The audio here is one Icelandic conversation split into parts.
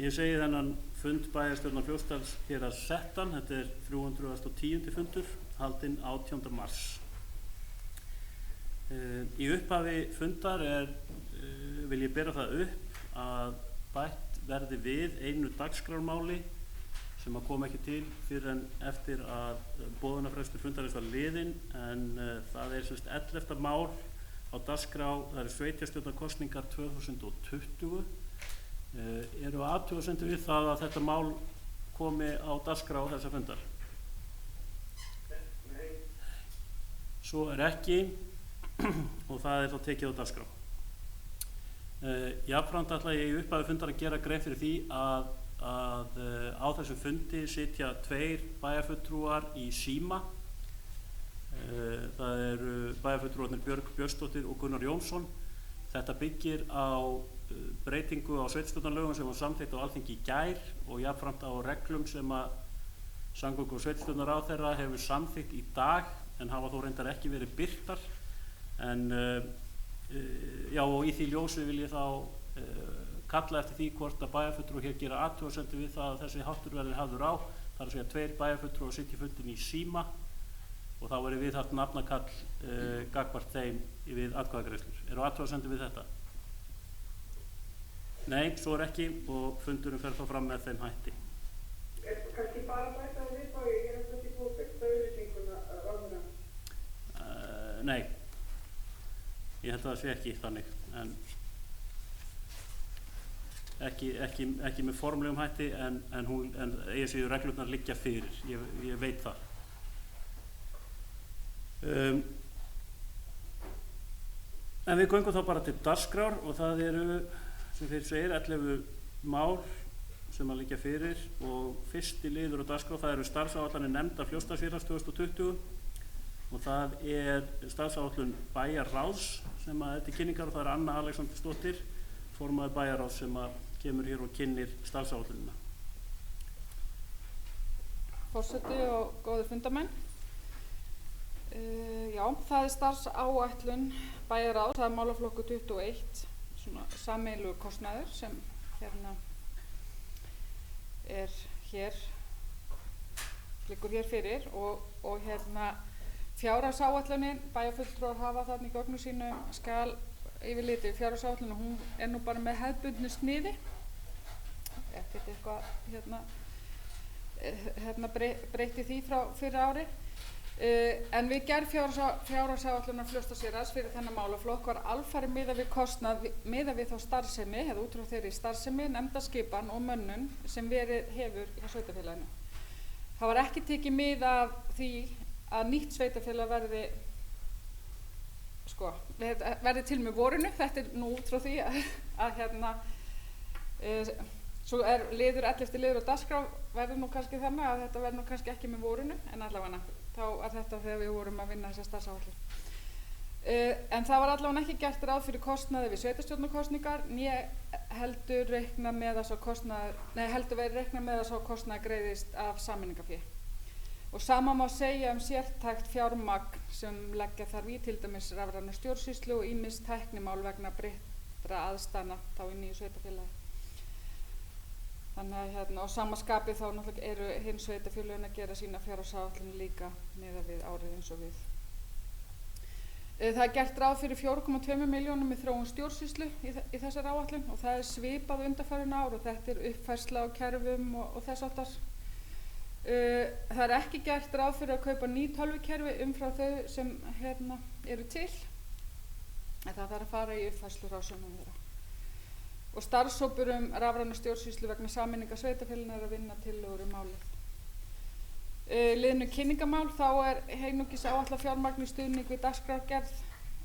Ég segi þennan fund bæjarstjórnar Fljótsdals hér að settan. Þetta 310. fundur, haldinn 18. mars. Í upphafi fundar vil ég bera það upp að bætt verði við einu dagskrármáli sem að kom ekki til fyrr en eftir að boðunarfrestur fundarins var liðinn, en það sem sagt 11. mál á dagskrá, það sveitarstjórnarkosningar 2020. Eru athugasemdir við það að þetta mál komi á dagskrá þessa fundar? Nei. Svo ekki og það þá tekið á dagskrá. Jafnframt ætla ég í upphafi fundar að gera grein fyrir því að á þessum fundi sitja 2 bæjarfulltrúar í síma. Það eru bæjarfulltrúarnir Björg Björnsdóttir og Gunnar Jónsson. Þetta byggir á breytingu á sveitarstjórnarlögum sem var samþykkt á Alþingi í gær og jafnframt á reglum sem að samgöngu- og sveitarstjórnarráðherra hefur samþykkt í dag, en hafa þó reyndar ekki verið birtar. En og í því ljósi vil ég þá kalla eftir því hvort að bæjarfulltrúar hér gera athugasemdir við það að þessi háttur verði hafður á. Það að segja 2 bæjarfulltrúar sitja fundinn í síma og þá verði viðhaft nafnakall gagnvart þeim við atkvæðagreiðslur. Eru athugasemdir við þetta? Nei, svo ekki og fundurinn fer þá fram með þeim hætti. Kannski bara bæta við þá, ég ekki búið að byrta auðlýsinguna ráðuna? Nei, ég held að það sé ekki þannig, en ekki með formlegum hætti, en eigi séu reglurnar liggja fyrir, ég veit það. En við göngum þá bara til dagskrár og það eru, sem fyrir segir, 11 mál sem að liggja fyrir og fyrsti liður á dagskrá, það eru starfsáætlanir nefndar Fljótsdalsfélags 2020 og það starfsáætlun bæjarráðs sem að til kynningar og það Anna Alexandersdóttir, formaður bæjarráðs, sem að kemur hér og kynnir starfsáætlunina. Forseti og góðir fundarmenn. Það starfsáætlun bæjarráðs, það málaflokkur 21, svona sameiginlegur kostnaður sem liggur hér fyrir og fjárhagsáætlunin, bæjarfulltrúar hafa þarna í gögnum sínum skal yfirliti fjárhagsáætlun og hún nú bara með hefðbundnu sniði, ekkert eitthvað breytti því frá fyrra ári. En við gerð fjárhagsáætlunar Fljótsdalshéraðs fyrir þennan málaflokk var alfarið miðað við kostnað miðað við þá starfsemi eða út frá þeirri starfsemi, nefndaskipan og mönnun sem verið hefur hjá sveitarfélaginu. Það var ekki tekið mið af því að nýtt sveitarfélag verði til með vorinu. Þetta nú út frá því svo liður 11. liður á dagskrá verður nú kannski þannig að þetta verður nú kannski ekki með vorinu, en allavega þá þetta þegar við vorum að vinna þessa starfsáætlun. En það var allavega ekki gert ráð fyrir kostnaði við sveitarstjórnarkosningar, né heldur verið reiknað með að sá kostnaður greiðist af sameiningafé. Og sama má segja sértækt fjármagn sem leggja þarf í, til dæmis rafræna stjórnsýslu og ýmis tæknimál vegna breyttra aðstæðna þá í nýju sveitarfélagi. Þannig að á sama skapi þá náttúrulega eru hinn sveitarfélögin að gera sína fjárhagsáætlun líka miðað við árið eins og við. Það gert ráð fyrir 4,2 milljónum í þróun stjórnsýslu í þessari áætlun og það svipað undanfarin ár og þetta uppfærsla á kerfum og þess háttar. Það ekki gert ráð fyrir að kaupa ný tölvukerfi umfram þau sem eru til, en það þarf að fara í uppfærslur á sönnum þeirra. Og starfshópur rafræna stjórnsýslu vegna sameiningar sveitarfélaganna að vinna tillögur málið. Liðnu kynningamál, þá einungis áætlað fjármagn í stuðning við dagskrárgerð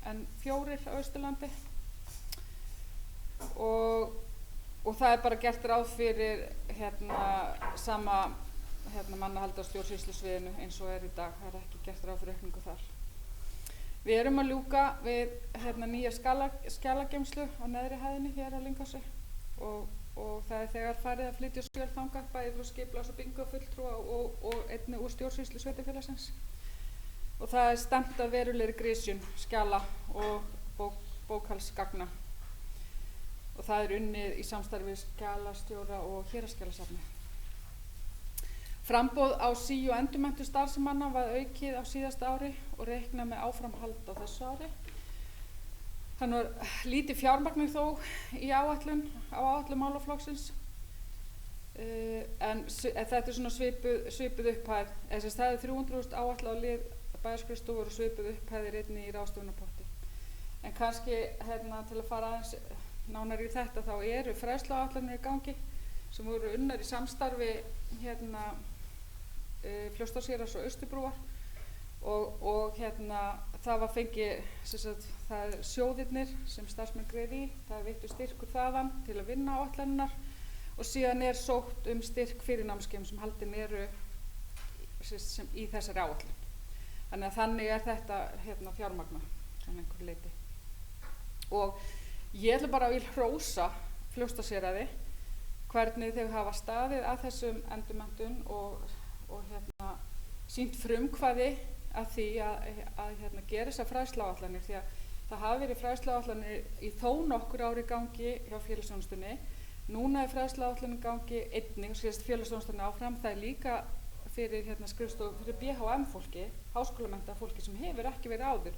en 4 á Austurlandi og það bara gert ráð fyrir sama mannahald á stjórnsýslusviðinu eins og í dag. Það ekki gert ráð fyrir aukningu þar. Við erum að ljúka við nýja skjalageymslu á neðri hæðinni hér á Lynghúsi og það þegar farið að flytja skjöl þangað bæði frá skipulags- og byggingarfulltrúa og einnig úr stjórnsýslu sveitarfélagsins. Og það stefnt að verulegri grisjun skjala og bókhaldsgagna. og það er unnið í samstarfi skjalastjóra og héraðsskjalasafni. Framboð á sí- og endurmenntun starfsmanna var aukið á síðasta ári og reiknað með áframhald á þessu ári. Þannig var lítið fjármagn þó í áætlun málaflokksins, en þetta er svona svipuð upphæð, það er 300.000 áætlað á lið bæjarskrifstofur og svipuð upphæðir einnig í ráðstöfunarpotti. En kannski til að fara aðeins nánar í þetta, þá eru fræðsluáætlanir í gangi sem voru unnar í samstarfi Fljótsdalshéraðs og Austurbrúar og það var fengið, það er sjóðirnir sem starfsmenn greiði í, það veittu styrkur þaðan til að vinna áætlanirnar og síðan er sótt styrk fyrir námskeiðum sem haldin eru í þessari áætlun. Þannig er þetta fjármagna einhverju leyti. Og ég ætla bara að vil hrósa Fljótsdalshéraði hvernig þau hafa staðið að þessum endurmenntun og sýnt frumkvæði að því að gera þessar fræðsluáætlanir, því að það hafi verið fræðsluáætlanir í þó nokkur ári í gangi hjá félagsþjónustunni. Núna er fræðsluáætlanir í gangi einnig og síðast félagsþjónustunni áfram. Það er líka fyrir skrifstofu fyrir BHM fólki, háskólamennta fólki sem hefur ekki verið áður.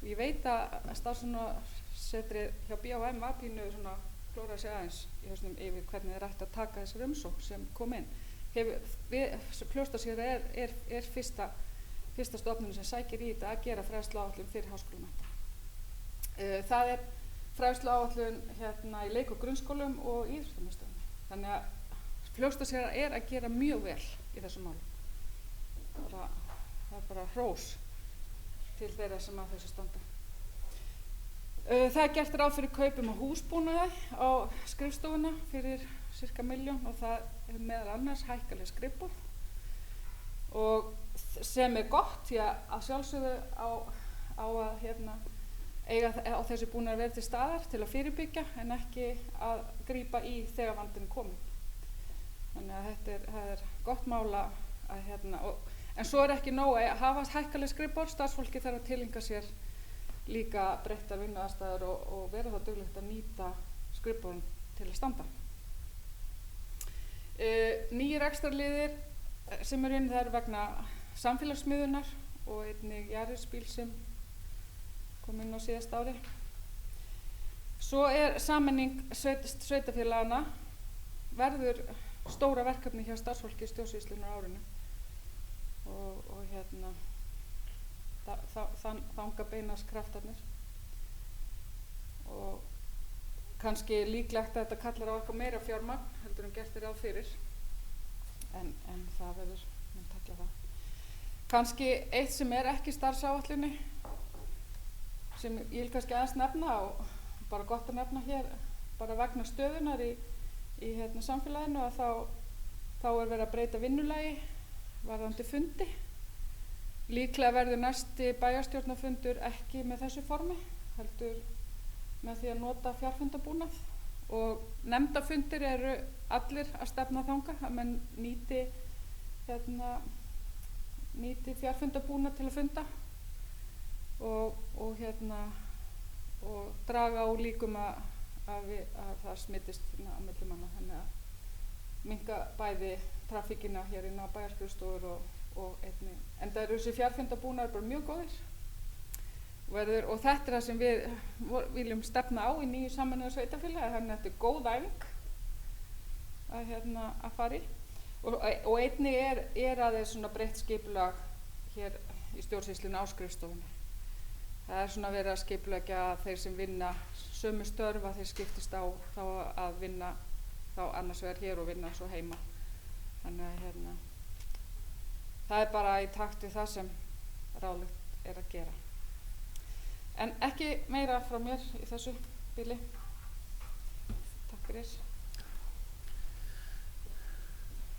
Og ég veit að starfsmannasetrið hjá BHM var pínu svona klóra sig aðeins í hausnum yfir hvernig þeir ættu að taka þessar umsókn sem kom inn. Fljótsdalshéraði er fyrsta stofnun sem sækir í þetta að gera fræðsluáætlun fyrir háskólamennta. Það er fræðsluáætlun í leik- og grunnskólum og íþróttamiðstöðvum. Þannig að Fljótsdalshéraði er að gera mjög vel í þessum málum. Það er bara hrós til þeirra sem að þessu standa. Það er gert ráð fyrir kaupum á húsbúnaði á skrifstofuna fyrir ca. 1 milljón og það er meðal annars hækkaleg skrifborð og sem er gott því að sjálfsögðu á að eiga á þessi búnaður verið til staðar til að fyrirbyggja en ekki að grípa í þegar vandinn er kominn. Þannig að það er gott mál en svo er ekki nóg að hafa hækkaleg skrifborð, starfsfólki þarf að tileinka sér líka breyttar vinnuaðstæður og vera þá duglegt að nýta skrifborðin til að standa. Nýjir rekstrarliðir sem eru inn, það eru vegna samfélagsmiðlunar og einnig Jarisbíl sem kom inn á síðasta ári. Svo er sameining sveitarfélagana verður stóra verkefni hjá starfsfólki stjórnsýslunnar á árinu og þangað beinast kraftarnir og kannski líklegt að þetta kallar á eitthvað meira fjármagn heldur en gert ráð fyrir en það verður mun takla það. Kannski eitt sem er ekki starfsáætlunni sem ég vil kannski aðeins nefna og bara gott að nefna hér bara vegna stöðunar í samfélaginu að þá er verið að breyta vinnulagi varðandi fundi. Líklega verður næsti bæjarstjórnarfundur ekki með þessu formi, heldur með því að nota fjarfundabúnað og nefndafundir eru allir að stefna þangað að menn nýti fjarfundabúnað til að funda og draga úr líkum að það smittist á milli manna, þannig að minnka bæði trafíkina hér inn á bæjarskrifstofur og einnig, en það eru þessi fjarfundabúnaðir bara mjög góðir og þetta er það sem við viljum stefna á í nýju sameinuðu sveitarfélagi, þannig að þetta er góð æfing að fara í og einnig er aðeins svona breytt skipulag hér í stjórnsýslunni á skrifstofunni. Það er svona verið að skipulegja að þeir sem vinna sömu störf að þeir skiptist á þá að vinna þá annars vegar hér og vinna svo heima. Þannig að það er bara í takt við það sem ráðlegt er að gera. En ekki meira frá mér í þessu bili. Takk fyrir.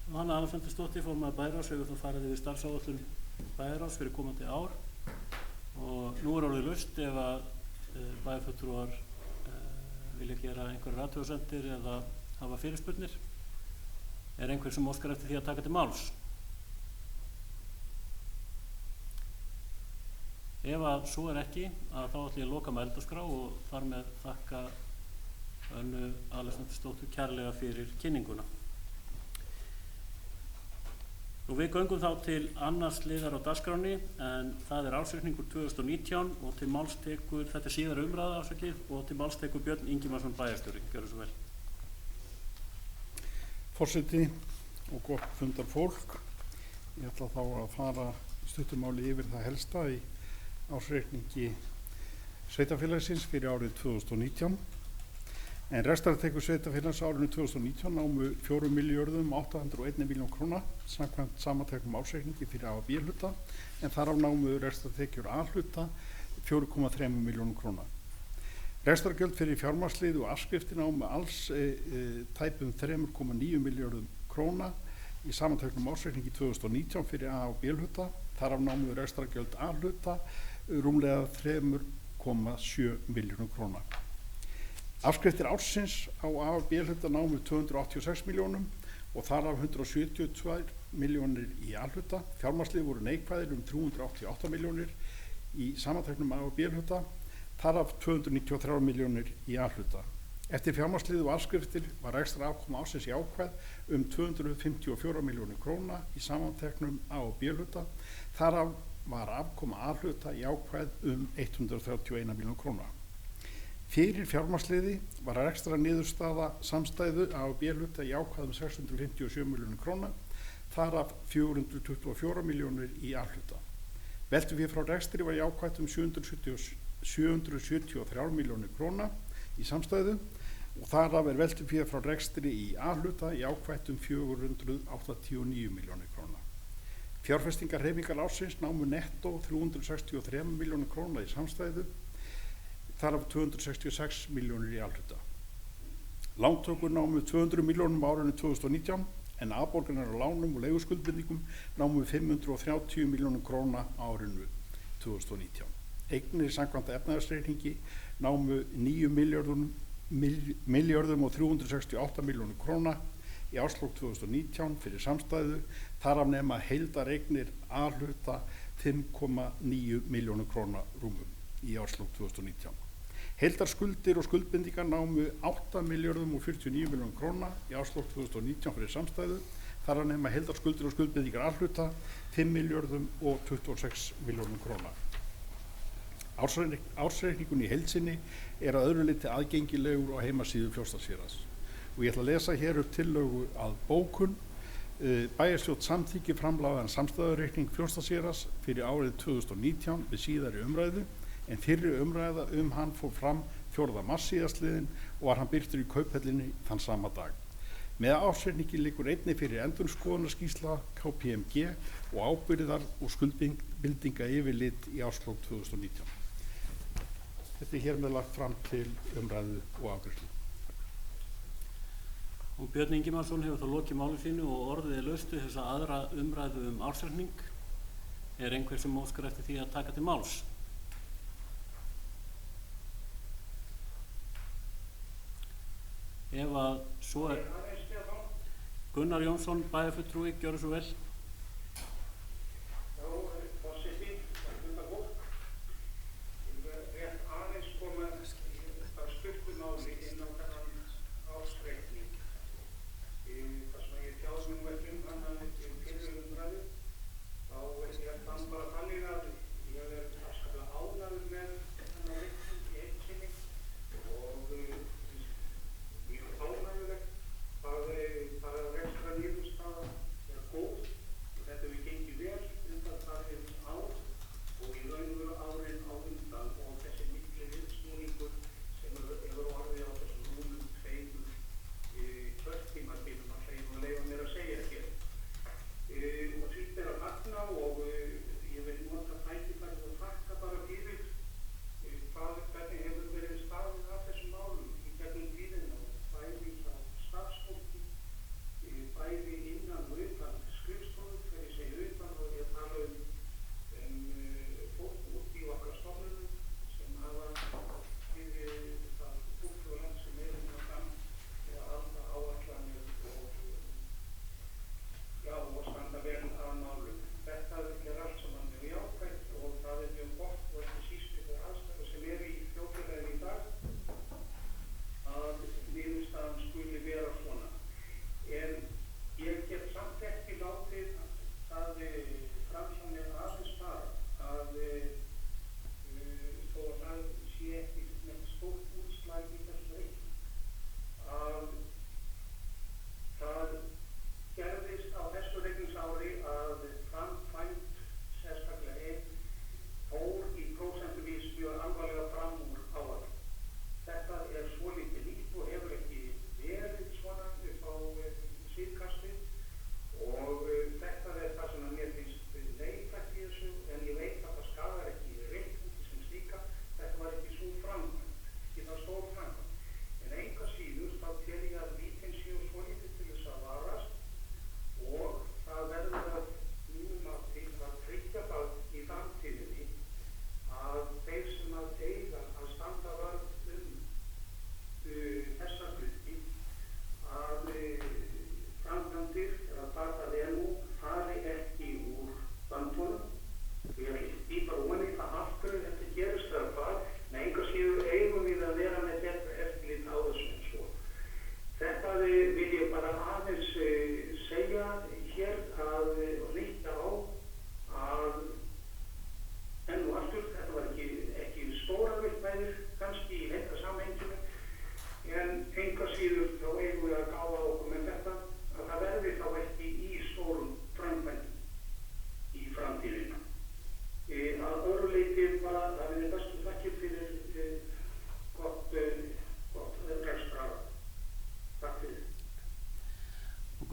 Anna Alfendusdóttir, formaður Bæjarráðs, hefur þá farið yfir starfsáætlun Bæjarráðs fyrir komandi ár og nú er orðið laust ef að bæjarfulltrúar vilja gera einhverjar athugasemdir eða hafa fyrirspurnir. Er einhver sem óskar eftir því að taka til máls? Ef að svo er ekki, þá ætla ég að loka mælendaskrá og þar með þakka Önnu Alexandersdóttur kærlega fyrir kynninguna. Við göngum þá til annars liðar á dagskránni en það ársreikningur 2019 og til máls tekur, þetta síðara umræða ásakið, og til máls tekur Björn Ingimarsson bæjarstjóri. Gjörðu svo vel. Forseti og gott fundarfólk. Ég ætla þá að fara stuttumáli yfir það helsta í ársreikningi sveitarfélagsins fyrir árið 2019. En rekstrartekjur sveitarfélags árinu 2019 námu 4.801 milljón króna samkvæmt samanteknum ársreikningi fyrir A- og B-hluta, en þar af námu rekstrartekjur A-hluta 4,3 milljónum króna. Rekstrargjöld fyrir fjármagnslið og afskriftir námu alls tæpum 3,9 milljörðum króna í samanteknum ársreikningi 2019 fyrir A- og B-hluta. Þar af námu rekstrargjöld A-hluta rúmlega 3,7 milljörðum króna. Afskriftir ársins á A- og B-hluta námu 286 milljónum og þar af 172 milljónir í A-hluta. Fjármagnslið voru neikvæðir 388 milljónir í samanteknum A- og B-hluta, þar af 293 milljónir í A-hluta. Eftir fjármagnslið og afskriftir var ekstra afkoma ársins jákvæð 254 milljónir króna í samanteknum A- og B-hluta, þar af var afkoma A-hluta jákvæð 131 milljónir króna. Fyrir fjármagnsliði var ekstra niðurstaða samstæðu A- og B-hluta jákvæð 657 milljónir króna, þar af 424 milljónir í A-hluta. Veltufé frá rekstri var jákvætt 773 milljónir króna í samstæðu og þar af veltufé frá rekstri í A-hluta jákvætt 489 milljónir króna. Fjárfestingarhreyfingar ársins námu nettó 363 milljónir króna í samstæðu, þar af 266 milljónir í A-hluta. Lántökur námu 200 milljónum árinu 2019 en afborganir á lánum og leiguskuldbindingum námu 530 milljónum króna árinu 2019. Eignir samkvæmt efnahagsreikningi námu 9 milljörðum og 368 milljónir króna í árslok 2019 fyrir samstæðu, þar af nema heildareignir A-hluta 5,9 milljónir króna rúmum í árslok 2019. Heildarskuldir og skuldbindingar námu 8 milljörðum og 49 milljónir króna í árslok 2019 fyrir samstæðu, þar af nema heildarskuldir og skuldbindingar A-hluta 5 milljörðum og 26 milljónir króna. Ársreikningun í heild sinni að öðru leyti aðgengilegur á heimasíðu Fljótsdalshéraðs og ég ætla að lesa hér upp tillögu að bókun. Bæjarstjórn samþykki framlagðan samstæðureikning Fljótsdalshéraðs fyrir árið 2019 við síðari umræðu, en fyrri umræða hann fór fram 4. mars síðastliðinn og var hann birtur í Kauphellinni þann sama dag. Með ársreikningi liggur einnig fyrir endurskoðunarskýrsla KPMG og ábyrgðar og skuldbindinga yfirlit í árslok 2019. Þetta hér með lagt fram til umræðu og afgreiðslu. Og Björn Ingimarsson hefur þá lokið máli sínu og orðið laust við þessa aðra umræðu ársreikning. Einhver sem óskar eftir því að taka til máls? Ef að svo Gunnar Jónsson, bæjarfulltrúi, gjörðu svo vel. Það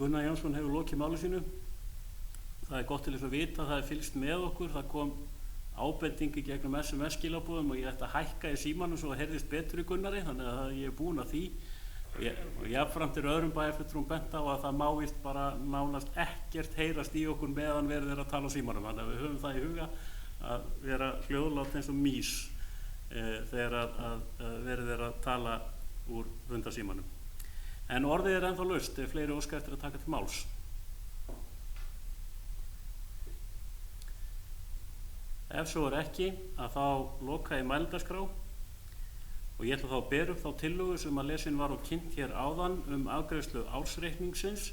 Gunnar Jónsson hefur lokið máli sínu. Það er gott til þess að vita, það er fylgst með okkur, það kom ábendingi gegnum SMS-skilabúðum og ég ætti að hækka í símanum svo að heyrðist betur í Gunnari, þannig að ég er búinn að því. Og jafnframt öðrum bæjarfulltrúum bent á að það má víst bara nánast ekkert heyrast í okkur meðan verið er að tala á símanum, þannig að við höfum það í huga að vera hljóðlátt eins og mýs þegar að verið er að tala úr fundarsímanum. En orðið er ennþá laust ef fleiri óska eftir að taka til máls. Ef svo er ekki, að þá loka ég mælendaskrá og ég ætla þá að bera upp þá tillögu sem að lesin var og kynnt hér áðan afgreiðslu ársreikningsins.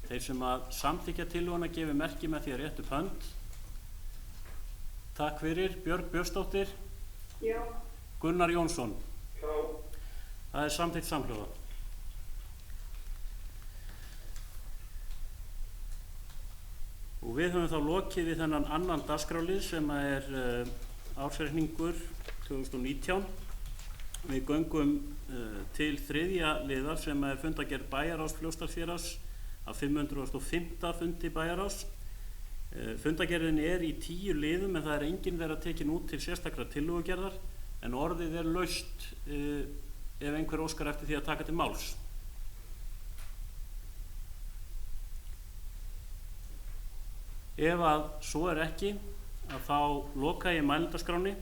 Þeir sem að samþykkja tillöguna gefi merki með því að rétta upp hönd. Takk fyrir. Björg Björnsdóttir. Já. Gunnar Jónsson. Já. Það er samþykkt samhljóða. Og við höfum þá lokið við þennan annan dagskrárlið sem er ársreikningur 2019. Við göngum til þriðja liðar sem er fundargerð bæjarráðs Fljótsdalshéraðs af 505. fundi bæjarráðs. Fundargerðin er í 10 liðum en það er engin verið að tekin út til sérstakra tillögugerðar en orðið er laust ef einhver óskar eftir því að taka til máls. Ef að svo er ekki, að þá loka ég mælendaskránni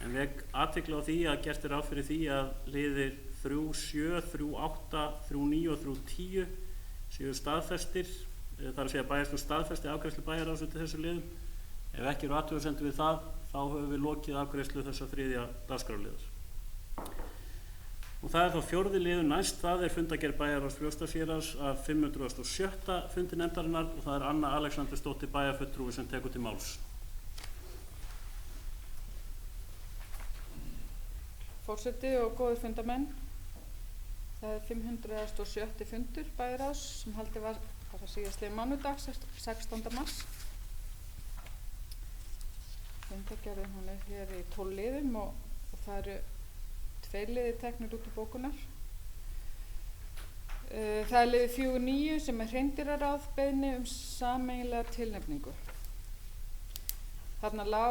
en vek athygli á því að gert er ráð fyrir því að liðir 3, 7, 3, 8, 3, 9 og 3, 10 séu staðfestir, þar að segja bæjarstjórn staðfesti afgreiðslu bæjarráðs undir þessu liðum. Ef ekki eru athugasemdir við það, þá höfum við lokið afgreiðslu þessa þriðja dagskrárliðar. Og það er þá 4. liður næst, það er fundargerð bæjarráðs Fljótsdalshéraðs af 507. fundi nefndarinnar og það er Anna Alexandersdóttir bæjarfulltrúi sem tekur til máls. Forseti og góðir fundamenn, það er 507. fundur bæjarráðs sem haldið var síðastliðinn mánudag, 16. mars. Fundargerðin hún er hér í 12 liðum og það eru 2 liðir teknir út úr bókunar. Það er liður 4.9 sem er hreindýraráð beiðni sameiginlega tilnefningu. Þarna lá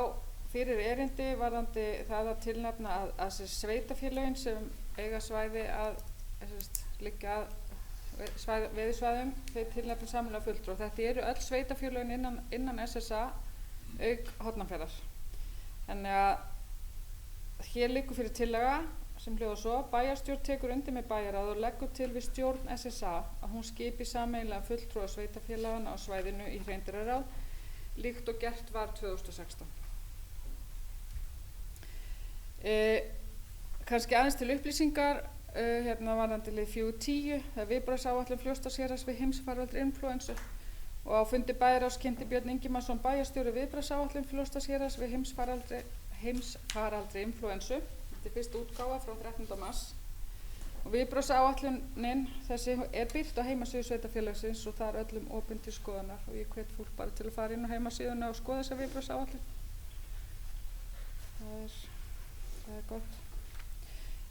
fyrir erindi varðandi það að tilnefna að sveitarfélögin sem eiga svæði að liggja veiðisvæðum, þau tilnefna sameiginlega fulltrúa. Þetta eru öll sveitarfélögin innan SSA auk Hornafjarðar. Þannig að hér liggur fyrir tillaga sem hljóðar svo: bæjarstjórn tekur undir með bæjarráð og leggur til við stjórn SSA að hún skipi sameiginlega fulltrúa sveitarfélagana á svæðinu í hreindýraráð líkt og gert var 2016. Kannski aðeins til upplýsingar hérna varðandi lið 4.10, það er viðbragðsáætlun Fljótsdalshéraðs við heimsfaraldri inflúensu og á fundi bæjarráðs kynnti Björn Ingimarsson bæjarstjóri viðbragðsáætlun Fljótsdalshéraðs við heimsfaraldri inflúensu. Þetta er fyrsta útgáfa frá 13. mars og viðbragðsáætlunin þessi er birt á heimasíðu sveitarfélagsins og það er öllum opin til skoðunar og ég hvet fólk bara til að fara inn á heimasíðuna og skoða þessa viðbragðsáætlun. Það er gott.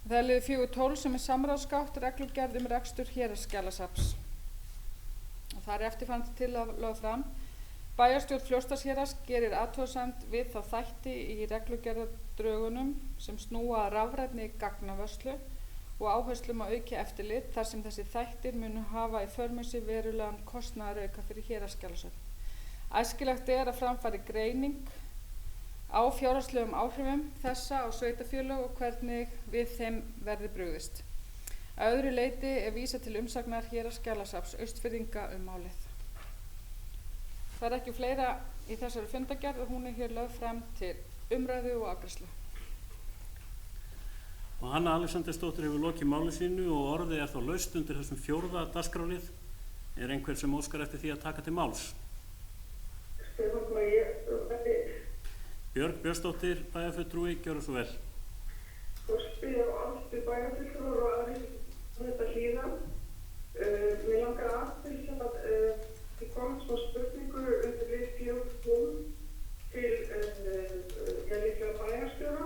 Það er liður 4.12 sem er samráðsgátt reglugerð rekstur héraðsskjalasafns og það er eftirfarandi tillögð fram. Bæjarstjórn Fljótsdalshéraðs gerir athugasemd við þá þætti í reglugerðardrögunum sem snúa að rafrænni gagnavörslu og áherslum að auki eftirlit þar sem þessi þættir munu hafa í för með sér verulegan kostnaðarauka fyrir héraðsskjalasöfn. Æskilegt er að fram fari greining á fjárhagslegum áhrifum þessa á sveitarfélög og hvernig við þeim verði brugðist. Að öðru leyti er vísað til umsagnar héraðsskjalasafns Austfirðinga málið. Það er ekki fleira í þessari fundargerð og hún er hér lögð fram til umræðu og afgreiðslu. Og Anna Alexandersdóttir hefur lokið máli sínu og orðið er þá laust undir þessum 4. dagskrárlið. Er einhver sem óskar eftir því að taka til máls? Björg Björnsdóttir, bæjarfulltrúi, gjörðu svo vel. Spyr á allt bæjarfulltrúar og aðrir þetta hlýðan. Mér langar aðeins að það kom svo spurningu undir lið 4.12 til líklega bæjarstjóra.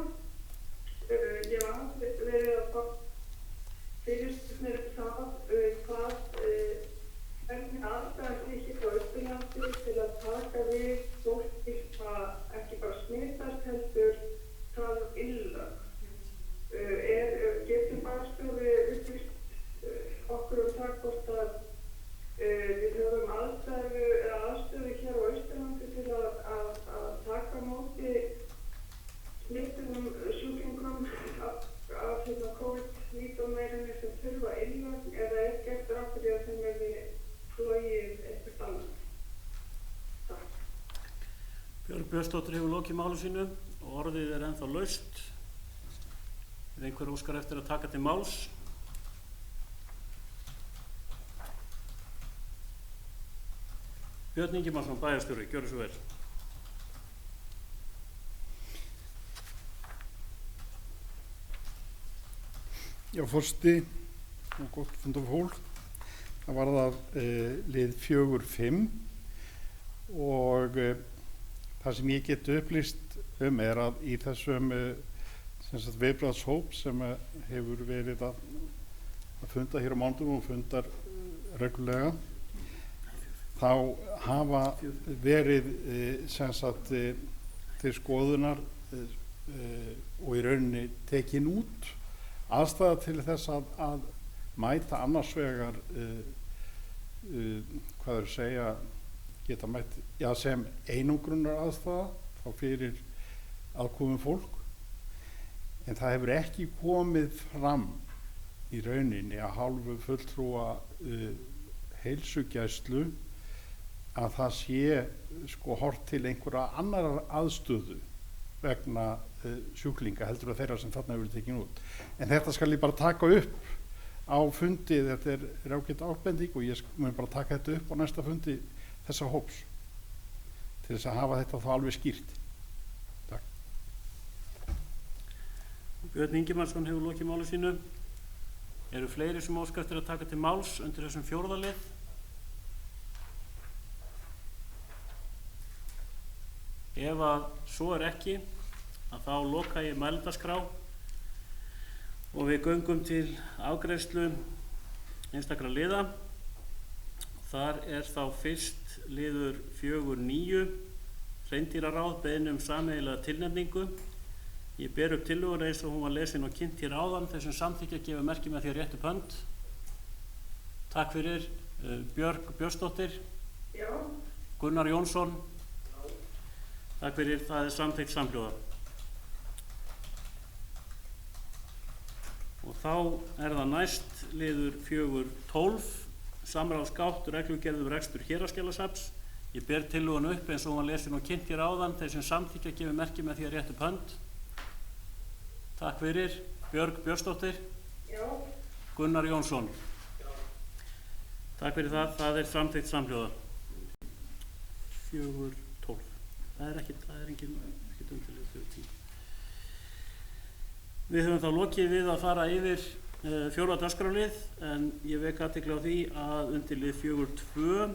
Ég var aðeins verið að fá fyrirspurnir það hvernig Björnsdóttir hefur lokið máli sínu og orðið er ennþá laust. Ef einhver óskar eftir að taka til máls. Björn Ingimarsson, bæjarstjóri, gjörðu svo vel. Já, forseti og gott fundarfólk. Það var það lið 4.5 og það sem ég get upplýst er að í þessum viðbragðshóp sem hefur verið að funda hér á mánudögum og fundar reglulega, þá hafa verið til skoðunar og í rauninni tekin út aðstæða til þess að mæta annars vegar geta mætt sem einangrunar aðstæða þá fyrir aðkomið fólk, en það hefur ekki komið fram í rauninni að hálfu fulltrúa heilsugæslu að það sé horft til einhverja annar aðstöðu vegna sjúklinga heldur að þeirra sem þarna hefur tekin út. En þetta skal ég bara taka upp á fundi, þetta er ágætt ábending og ég mun bara taka þetta upp á næsta fundi þessa hóps til þess að hafa þetta þá alveg skýrt. Takk. Björn Ingimarsson hefur lokið máli sínu. Eru fleiri sem óska eftir að taka til máls undir þessum 4. lið? Ef að svo er ekki, að þá loka ég mælendaskrá og við göngum til afgreiðslu einstakra liða. Þar er þá fyrst liður 4.9, hreindýraráð, beiðni sameiginlega tilnefningu. Ég ber upp tillöguna eins og hún var lesin og kynnt hér áðan, þessum samþykkja að gefa merki með því að rétt upp hönd. Takk fyrir. Björg Björnsdóttir. Já. Gunnar Jónsson. Takk fyrir, það er samþykkt samhljóða. Og þá er það næst liður 4.12, samráðsgátt, reglugerð rekstur héraðsskjalasafns. Ég ber tillöguna upp eins og hún var lesin og kynnt hér áðan, þeir sem samþykkja að gefa merki með því að rétt upp hönd. Takk fyrir. Björg Björnsdóttir. Já. Gunnar Jónsson. Já. Takk fyrir það, það er samþykkt samhljóða. 4.12. Það er engin umtilið fyrir 10. Við höfum þá lokið við að fara yfir 4. dagskrárlið, en ég vek athygli á því að undir lið 4.2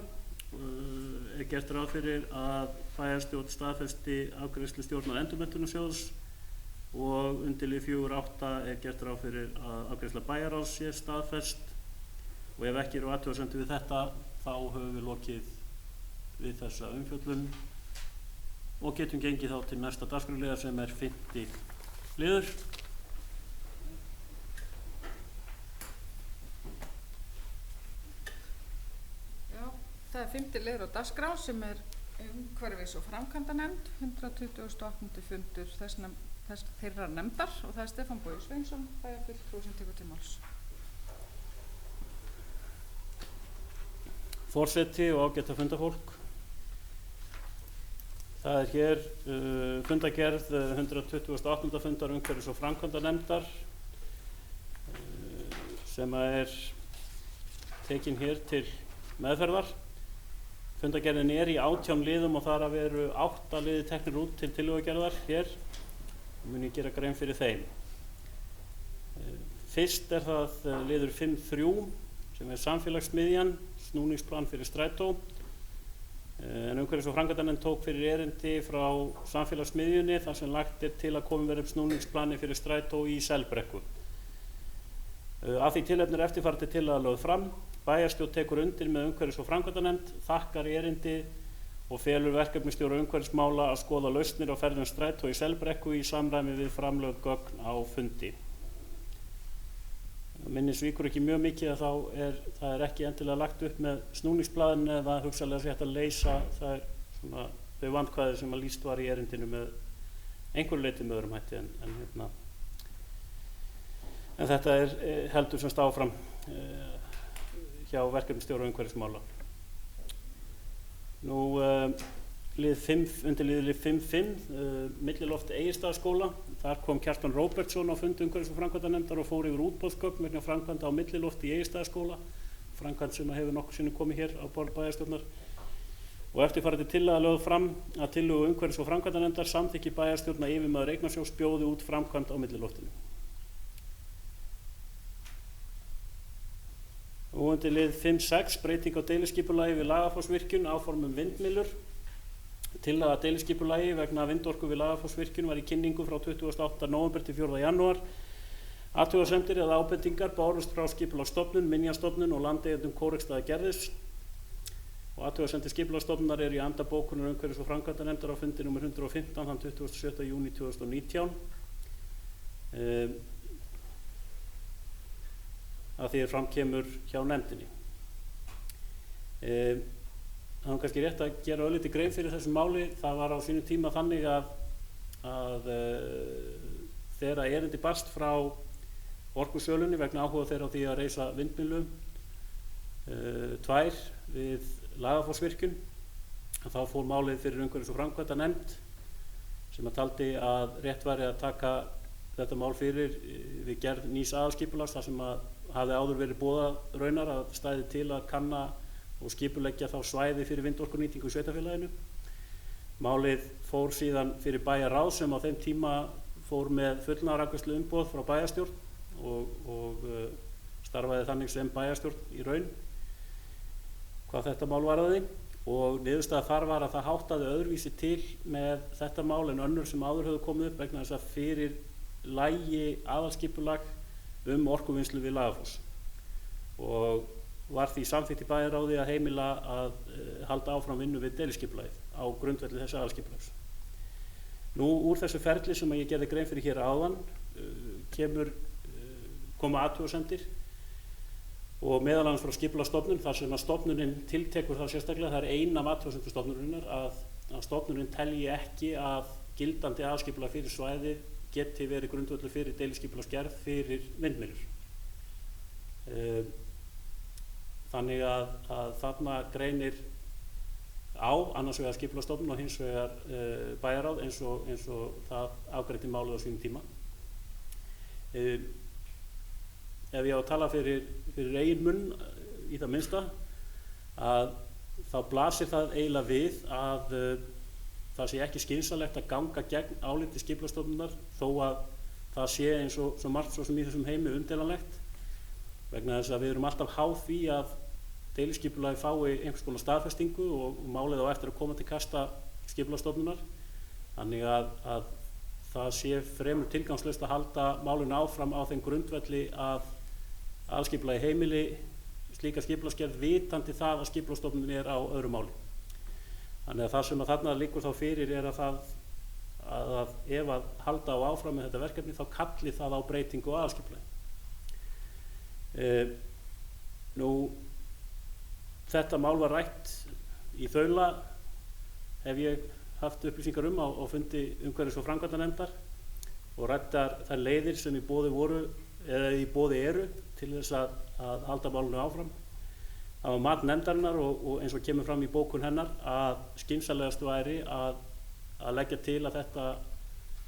er gert ráð fyrir að bæjarstjórn staðfesti afgreiðslu stjórnar endurmenntunarsjóðs og undir lið 4.8 er gert ráð fyrir að afgreiðsla bæjarráðs sé staðfest, og ef ekki eru athugasemdir við þetta þá höfum við lokið við þessa umfjöllun og getum gengið þá til næsta dagskrárliðar sem er 5. liður. Já, það er 5. liður á dagskrá sem er umhverfis- og framkvæmdanefnd, 128. fundur þeirra nefndar, og það er Stefán Bogi Sveinsson, bæjarfulltrúi sem tekur til máls. Forseti og ágæta fundafólk. Það er hér fundagerð 128. fundar umhverfis- og framkvæmdanefndar sem er tekin hér til meðferðar. Fundagerðin er í 18 liðum og þar af eru 8 liði teknir út til tillögugerðar hér. Mun ég gera grein fyrir þeim. Fyrst er það liður 5.3 sem er samfélagsmiðjan, snúningsplan fyrir strætó. En umhverfis- og framkvæmdanefnd tók fyrir erindi frá samfélagsmiðjunni þar sem lagt er til að komið verið upp snúningsplani fyrir strætó í Selbrekku. Af því tilefni er eftirfarandi tillaga lögð fram. Bæjarstjórn tekur undir með umhverfis- og framkvæmdanefnd, þakkar erindi og felur verkefnisstjóra umhverfismála að skoða lausnir á ferðum strætó í Selbrekku í samræmi við framlögð gögn á fundi. Minnis víkur ekki mjög mikið að það er ekki endilega lagt upp með snúningsblaðin eða hugsanlega sé hægt að leysa þau vandkvæði sem að lýst var í erindinu með einhverju leyti með öðrum hætti en þetta er heldur semst áfram hjá verkefnisstjóra umhverfismála. undir liðlið 5.5, milliloft Egilsstaðaskóla. Þar kom Kjartan Róbertsson á fund umhverfis- og framkvæmdanefndar og fór yfir útboðsgögn vegna framkvæmda á millilofti í Egilsstaðaskóla, framkvæmd sem hefur nokkuð sinnum komið hér á borð bæjarstjórnar. Og eftirfarandi tillaga lögð fram að tillögu umhverfis- og framkvæmdanefndar samþykki bæjarstjórn að yfirmaður Eignasjóðs bjóði út framkvæmd á milliloftinu. Og undir lið 5.6, breyting á deiliskipulagi við Lagafossvirkjun, áform vindmyllur. Tillaga að deiliskipulagi vegna vindorku við Lagafossvirkjun var í kynningu frá 28. nóvember til 4. janúar. Athugasemdir eða ábendingar bárust frá Skipulagsstofnun, Minjastofnun og landeigendum Kóreksstaðagerðis. Og athugasemdir Skipulagsstofnunar eru í anda bókunar umhverfis- og framkvæmdanefndar á fundi nr. 115 þann 27. júní 2019. Að því fram kemur hjá nefndinni. Það er kannski rétt að gera örlítið grein fyrir þessu máli. Það var á sínum tíma þannig að þegar erindi barst frá Orkusölunni vegna áhuga þeirra á því að reisa vindmyllu 2 við Lagafossvirkjun, þá fór málið fyrir umhverfis- og framkvæmdanefnd sem að taldi að rétt væri að taka þetta mál fyrir við gerð nýs aðalskipulags, þar sem að hafði áður verið boðað raunar að stæði til að kanna og skipuleggja þá svæði fyrir vindorkunýtingu í sveitarfélaginu. Málið fór síðan fyrir bæjarráð sem á þeim tíma fór með fullnaðarafgreiðslu umboð frá bæjarstjórn og starfaði þannig sem bæjarstjórn í raun hvað þetta mál varðaði, og niðurstaða þar var að það háttaði öðruvísi til með þetta mál en önnur sem áður höfðu komið upp vegna þess að fyrir lægi aðalskipulag orkuvinnslu við Lagafoss, og var því samþykkt í bæjarráði að heimila að halda áfram vinnu við deiliskipulagið á grundvelli þess aðalskipulags. Nú úr þessu ferli sem ég gerði grein fyrir hér áðan koma athugasemdir og meðal annars frá Skipulagsstofnun, þar sem að stofnunin tiltekur það sérstaklega, það er ein af athugasemdum stofnunarinnar að stofnunin telji ekki að gildandi aðalskipulag fyrir svæðið geti verið grundvöllur fyrir deiliskipulagsgerð fyrir vindmyllur. Þannig að þarna greinir á annars vegar Skipulagsstofnun og hins vegar bæjarráð eins og það afgreiddi málið á sínum tíma. Ef ég á að tala fyrir eigin munn í það minnsta, að þá blasir það eiginlega við að það sé ekki skynsamlegt að ganga gegn áliti Skipulagsstofnunar þó að það sé eins og svo margt svo sem í þessum heimi umdeilanlegt, vegna þess að við erum alltaf háð því að deiliskipulagi fái einhvers konar staðfestingu og málið á eftir að koma til kasta Skipulagsstofnunar, þannig að það sé fremur tilgangslaust að halda málinu áfram á þeim grundvelli að aðalskipulagi heimili slíka skipulagsgerð vitandi það að Skipulagsstofnun er á öðru máli. Þannig að það sem að þarna liggur þá fyrir er að ef að halda á áfram með þetta verkefni þá kalli það á breytingu á aðalskipulagi. Þetta mál var rætt í þaula, hef ég haft upplýsingar á fundi umhverfis- og framkvæmdanefndar og ræddar þær leiðir sem í boði voru eða í boði eru til þess að halda málinu áfram. Það var mat nefndarinnar og eins og kemur fram í bókun hennar að skynsamlegast væri að leggja til að þetta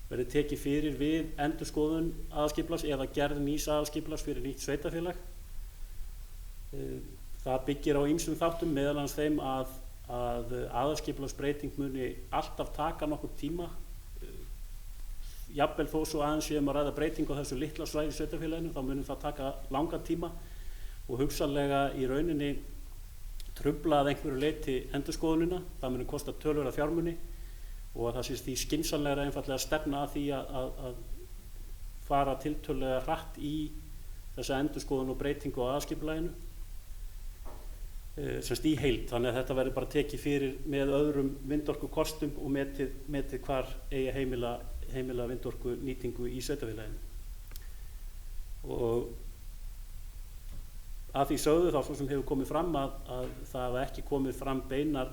verði tekið fyrir við endurskoðun aðalskipulags eða gerð nýs aðalskipulags fyrir nýtt sveitarfélag. Það byggir á ýmsum þáttum, meðal annars þeim að aðalskipulagsbreyting muni alltaf taka nokkur tíma, jafnvel þó svo aðeins sé að ræða breytingu á þessu litla svæði í sveitarfélaginu, þá muni það taka langan tíma og hugsanlega í rauninni trufla að einhverju leyti endurskoðunina. Það muni kosta töluverða fjármuni og það sé því skynsamlegra einfaldlega að stefna að því að fara tiltölulega hratt í þessa endurskoðun og breytingu á aðalskipulaginu semst í heild, þannig að þetta verður bara tekið fyrir með öðrum vindorkukostum og metið hvar eigi heimila vindorkunýtingu í sveitarfélaginu. Og að því sögðu þá svo sem hefur komið fram að það hafa ekki komið fram beinar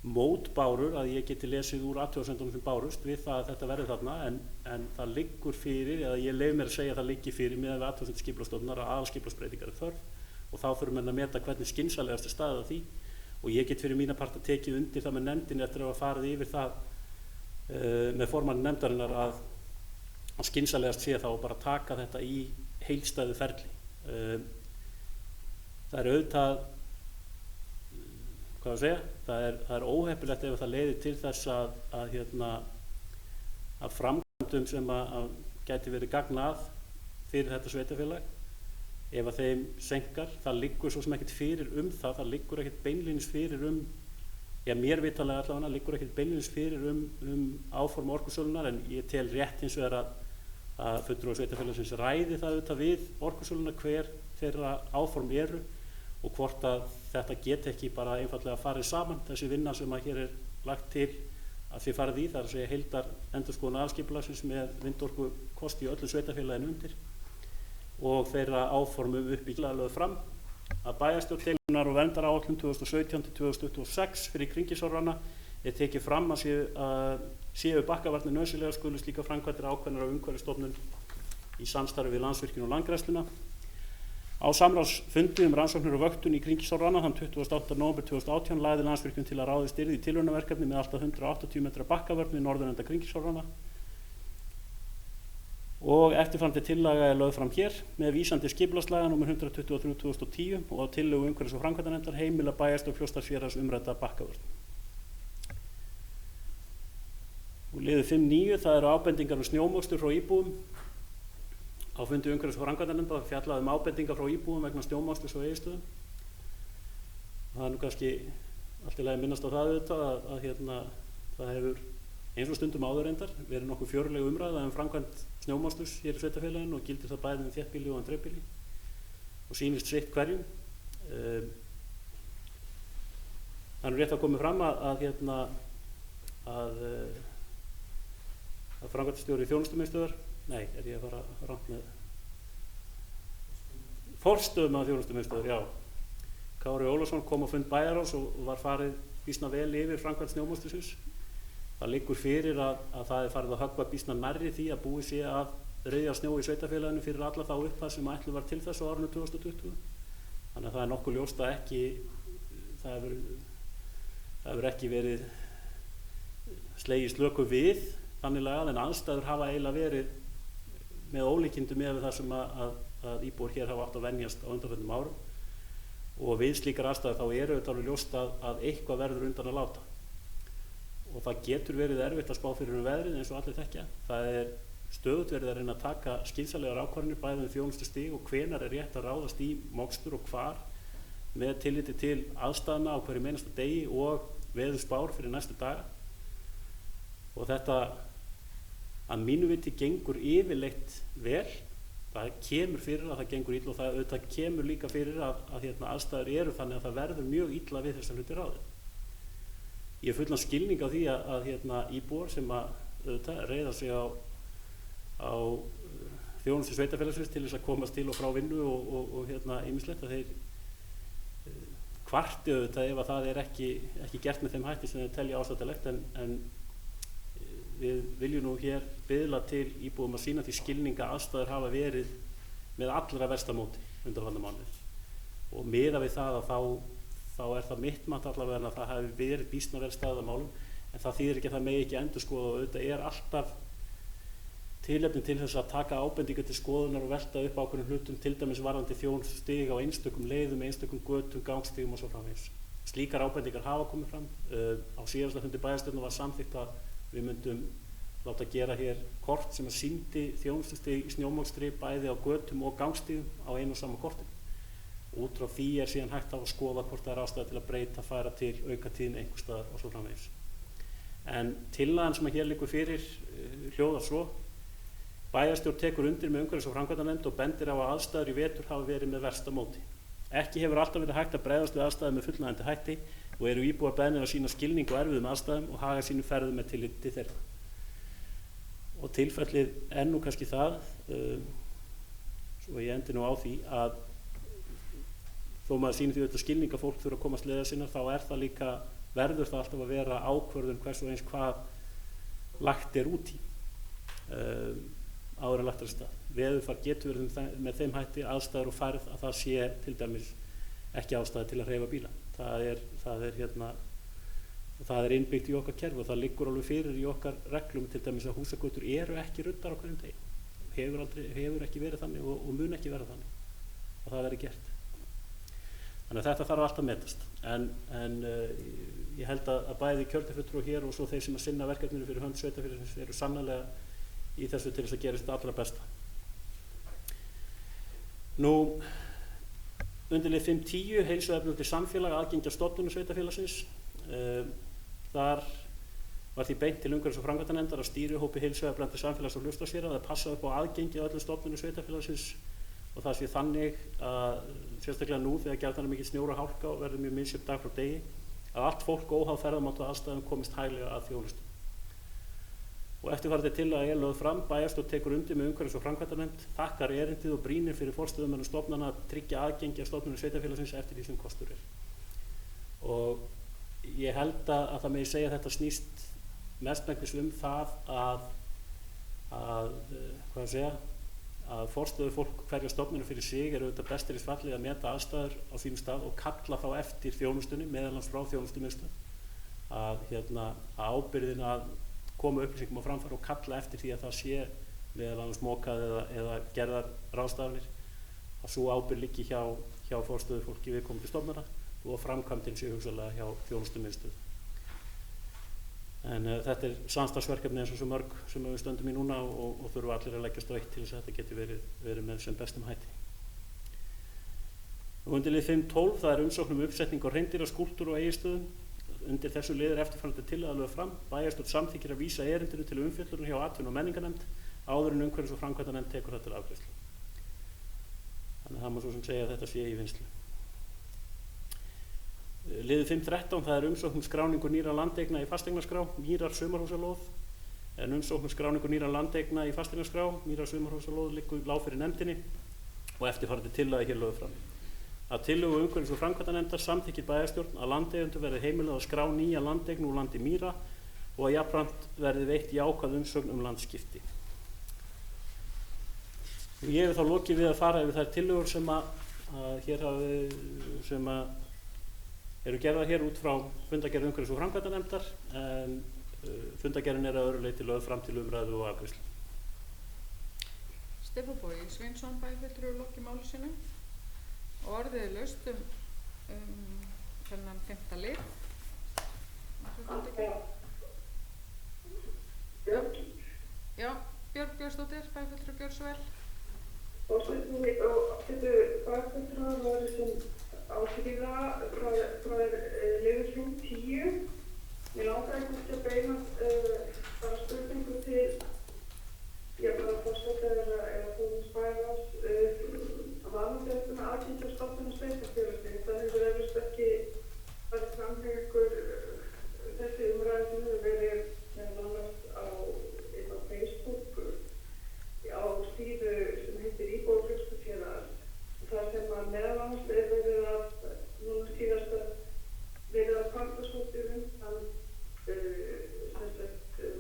mótbárur að ég geti lesið úr athugasemdunum sem bárust við það að þetta verði þarna, en það liggur fyrir, eða ég leyfi mér að segja að það liggi fyrir með athugasemd Skipulagsstofnunar að aðalskipulagsbreytingar er þörf og þá þurfum við að meta hvernig skynsamlegast er staðið að því og ég get fyrir mína parta tekið undir það með nefndinni eftir að hafa farið yfir það með formanni nefndarinnar að skynsamlegast sé þá bara taka þetta í heildstæðu ferli. Það er auðvitað, hvað að segja, það er óheppilegt ef það leiðir til þess að framkvæmdum sem að gæti verið gagnað fyrir þetta sveitarfélag, ef að þeim seinkar, það liggur svo sem ekkert fyrir það liggur ekkert beinlínis fyrir mér vitalega allavega liggur ekkert beinlínis fyrir áform orkusölunar, en ég tel rétt hins vegar að fulltrúar sveitarfélagsins ræði það auðvitað við orkusöluna hver þeirra áform eru og hvort að þetta geti ekki bara einfallega farið saman, þessi vinna sem að hér er lagt til að þið farið í, það er að segja heildar endurskoðun aðalskipulagsins með vindorkukosti í öllu sveitarfélaginu undir og þeirra áformum uppbyggilega lögð fram að bæjarstjórn deilunnar og verndaráætlun 2017-2026 fyrir Kringlíksáranna er tekið fram að séu bakkavarnir nauðsynlegar skulu slíkar framkvæmdir ákveðnar af Umhverfisstofnun í samstarfi við Landsvirkjun og Landgræðsluna. Á samráðsfundi rannsóknir og vöktun í Kringlíksáranna þann 28. nóvember 2018 lagði Landsvirkjun til að ráðist yrði í tilraunaverkefni með allt að 180 metra bakkavörn við norðurenda Kringlíksáranna og eftirfarandi tillaga er lögð fram hér með vísan til skipulagslaga nr. 123/2010 og á tillögu umhverfis- og framkvæmdanefndar heimila bæjarstjórn Fljótsdalshéraðs umrædda bakkavörn. Og liður 5.9 það eru ábendingar snjómokstur frá íbúum. Á fundi umhverfis- og framkvæmdanefndar fjallaði ábendingar frá íbúum vegna snjómoksturs á Egilsstöðum. Það er nú kannski allt í lagi minnast á það auðvitað að það hefur eins og stundum áður reyndar verið nokkuð fjörleg umræða framkvæmd snjómoksturs hér í sveitarfélaginu og gildir það bæði þéttbýli og dreifbýli og sýnist sitt hverjum. Það er rétt að koma fram að framkvæmdastjóri þjónustumiðstöðvar er ég að fara rangt með forstöðumaður þjónustumiðstöðvar, já, Kári Ólafsson kom á fund bæjarráðs og var farið býsna vel yfir framkvæmd snjómokstursins. Það liggur fyrir að það er farið að höggva býsna nærri því að búið sé að ryðja snjó í sveitarfélaginu fyrir alla þá upphæð sem ætluð var til þess á árinu 2020. Þannig að það er nokkuð ljóst að það hefur ekki verið slegið slöku við þannig lagað, en aðstæður hafa eiginlega verið með ólíkindum með það sem að íbúar hér hafa átt að venjast á undanförnum árum og við slíkar aðstæður þá eru þetta alveg ljóst að eitthvað verður undan að láta og það getur verið erfitt að spá fyrir veðrið eins og allir þekkja. Það er stöðugt verið að reyna að taka skynsamlegar ákvarðanir bæði þjónustustig og hvenær er rétt að ráðast í mokstur og hvar með tilliti til aðstæðna á hverju einasta degi og veðurspár fyrir næstu daga. Og þetta að mínu viti gengur yfirleitt vel. Það kemur fyrir að það gengur illa og það auðvitað kemur líka fyrir að aðstæður eru þannig að það verður mjög illa við þessar hluti ráðið. Ég er fullan skilning á því að íbúar sem að reiða sig á þjónustu sveitarfélagsins til þess að komast til og frá vinnu og ýmislegt að þeir kvarti auðvitað ef að það er ekki gert með þeim hætti sem þeir telja ásættanlegt, en við viljum nú hér biðla til íbúum að sýna því skilninga aðstæður hafa verið með allra versta móti undanfarna mánuði og miðað við það að þá er það mitt mat allavega að það hafi verið býsna vel staðið að málum, en það þýðir ekki að það megi ekki endurskoða og auðvitað er alltaf tilefni til þess að taka ábendingar til skoðunar og velta upp ákveðnum hlutum, til dæmis varðandi þjónustustig á einstökum leiðum, einstökum götum, gangstigum og svo framvegis. Slíkar ábendingar hafa komið fram. Á síðasta fundi bæjarstjórnar var samþykkt að við myndum láta gera hér kort sem að sýndi þjónustustig í snjómokstri bæði á götum og gangstigum á einu og sama korti. Út frá því er síðan hægt að skoða hvort það er ástæða til að breyta, færa til, auka tíðni einhvers staðar og svo framvegis. En tillagan sem hér liggur fyrir hljóðar svo: bæjarstjórn tekur undir með umhverfis- og framkvæmdanefnd og bendir á að aðstæður í vetur hafa verið með versta móti. Ekki hefur alltaf verið hægt að bregðast við aðstæðum með fullnægjandi hætti og eru íbúar beðnir að sýna skilning og erfiðum aðstæðum og haga sínum ferðum með tilliti til þeirra. Og tilfellið er nú kannski það, svo ég endi nú á því, að þó maður sýnir því auðvitað skilning að fólk þurfa að komast leiðar sinnar, þá er það líka, verður það alltaf að vera ákvörðun hvers og eins hvað lagt er út í áður en lagt er af stað. Veðurfar getur verið með þeim hætti, aðstæður og færð, að það sé til dæmis ekki ástæða til að hreyfa bíla. það er innbyggt í okkar kerfi og það liggur alveg fyrir í okkar reglum, til dæmis að húsagötur eru ekki ruddar á hverjum degi, hefur ekki verið þannig og mun ekki vera þannig að það verði gert. Þannig að þetta þarf alltaf að metast, en ég held að bæði kjörnarfulltrúar hér og svo þeir sem að sinna verkefninu fyrir hönd sveitarfélagsins eru sannarlega í þessu til þess að gera þetta allra besta. Nú, undir lið 5.10 heilsueflandi samfélag, aðgengi að stofnunum sveitarfélagsins. Þar var því beint til umhverfis- og framkvæmdanefndar að stýrihópi heilsueflandi samfélags og Fljótsdalshérað að passa upp á aðgengi að öllum stofnunum sveitarfélagsins og það sé þannig að sérstaklega nú þegar gjarnan er mikill snjór og hálka og verður mjög misjöfn dag frá degi, að allt fólk óháð ferðamáta aðstæðum komist hæglega að þjónustu. Og eftirfarandi tillaga er lögð fram, bæjarstjórn tekur undir með umhverfis- og framkvæmdanefnd, þakkar erindið og brýnir fyrir forstöðumönnum stofnana að tryggja aðgengi að stofnunum sveitarfélagsins eftir því sem kostur er. Og ég held að það megi segja að þetta snýst mestmegnis það að forstöðufólk hverja stofnunum fyrir sig eru auðvitað bestir í fallið að meta aðstæður á sínum stað og kalla þá eftir þjónustunni, meðal annars frá þjónustumiðstöð, að ábyrgðin að koma upplýsingum á framfæri og kalla eftir því að það sé meðal annars mokað eða gerðar ráðstafanir, að sú ábyrgð liggi hjá forstöðufólki viðkomandi stofnana og framkvæmdin sé hugsanlega hjá þjónustumiðstöð. En þetta er samstarfsverkefni eins og svo mörg sem við stöndum í núna og þurfa allir að leggjast á eitt til þess að þetta geti verið með sem bestum hætti. Og undir lið 5.12 það er umsókn uppsetning á hreindýra, skúlptúr og Egilsstöðum. Undir þessu lið er eftirfarandi tillaga lögð fram. Bæjarstjórn samþykkir að vísa erindinu til umfjöllunar hjá atvinnu- og menningarnefnd áður en umhverfis- og framkvæmdanefnd tekur það til afgreiðslu. Þannig að það má svo sem segja að þetta sé í vinnslu. Liður 5.13 það er umsókn skráningu nýra landeigna í fasteignaskrá, Mýrar sumarhúsalóð, en umsókn skráningu nýra landeigna í fasteignaskrá, Mýrar sumarhúsalóð lá fyrir nefndinni og eftirfarandi tillaga hér lögð fram. Að tillögu umhverfis- og framkvæmdanefndar samþykkir bæjarstjórn að landeigendur verði heimilað að skrá nýja landeign úr landi Mýra og að jafnframt verði veitt jákvæð umsögn landskipti. Ég hef þá lokið við að fara yfir þær tillögur sem eru gerðar hér út frá fundargerð umhverfis- og framkvæmdanefndar, en fundargerðin er að öðru leyti lögð fram til umræðu og afgreiðslu. Stefán Bogi Sveinsson bæjarfulltrúi lokið máli sínu og orðið er laust þennan 5. lið. Já, Björg Björnsdóttir bæjarfulltrúi gjör svo vel. Forseti og bæjarfulltrúar voru sem áskrifa frá liður 5.10. Mér langar ekki að beina bara spurningu til bara forseta eða fóðinsbæjarráðs varðandi þetta með aðgengi að stofnunum sveitarfélagsins. Það hefur eflaust ekki farið fram hjá ykkur þessi umræða sem hefur verið meðal annars á Facebook á síðu sem heitir Íbúar Fljótsdalshérað. Það sem að meðal annars er verið að núna síðast að verið að kvarta svolítið undan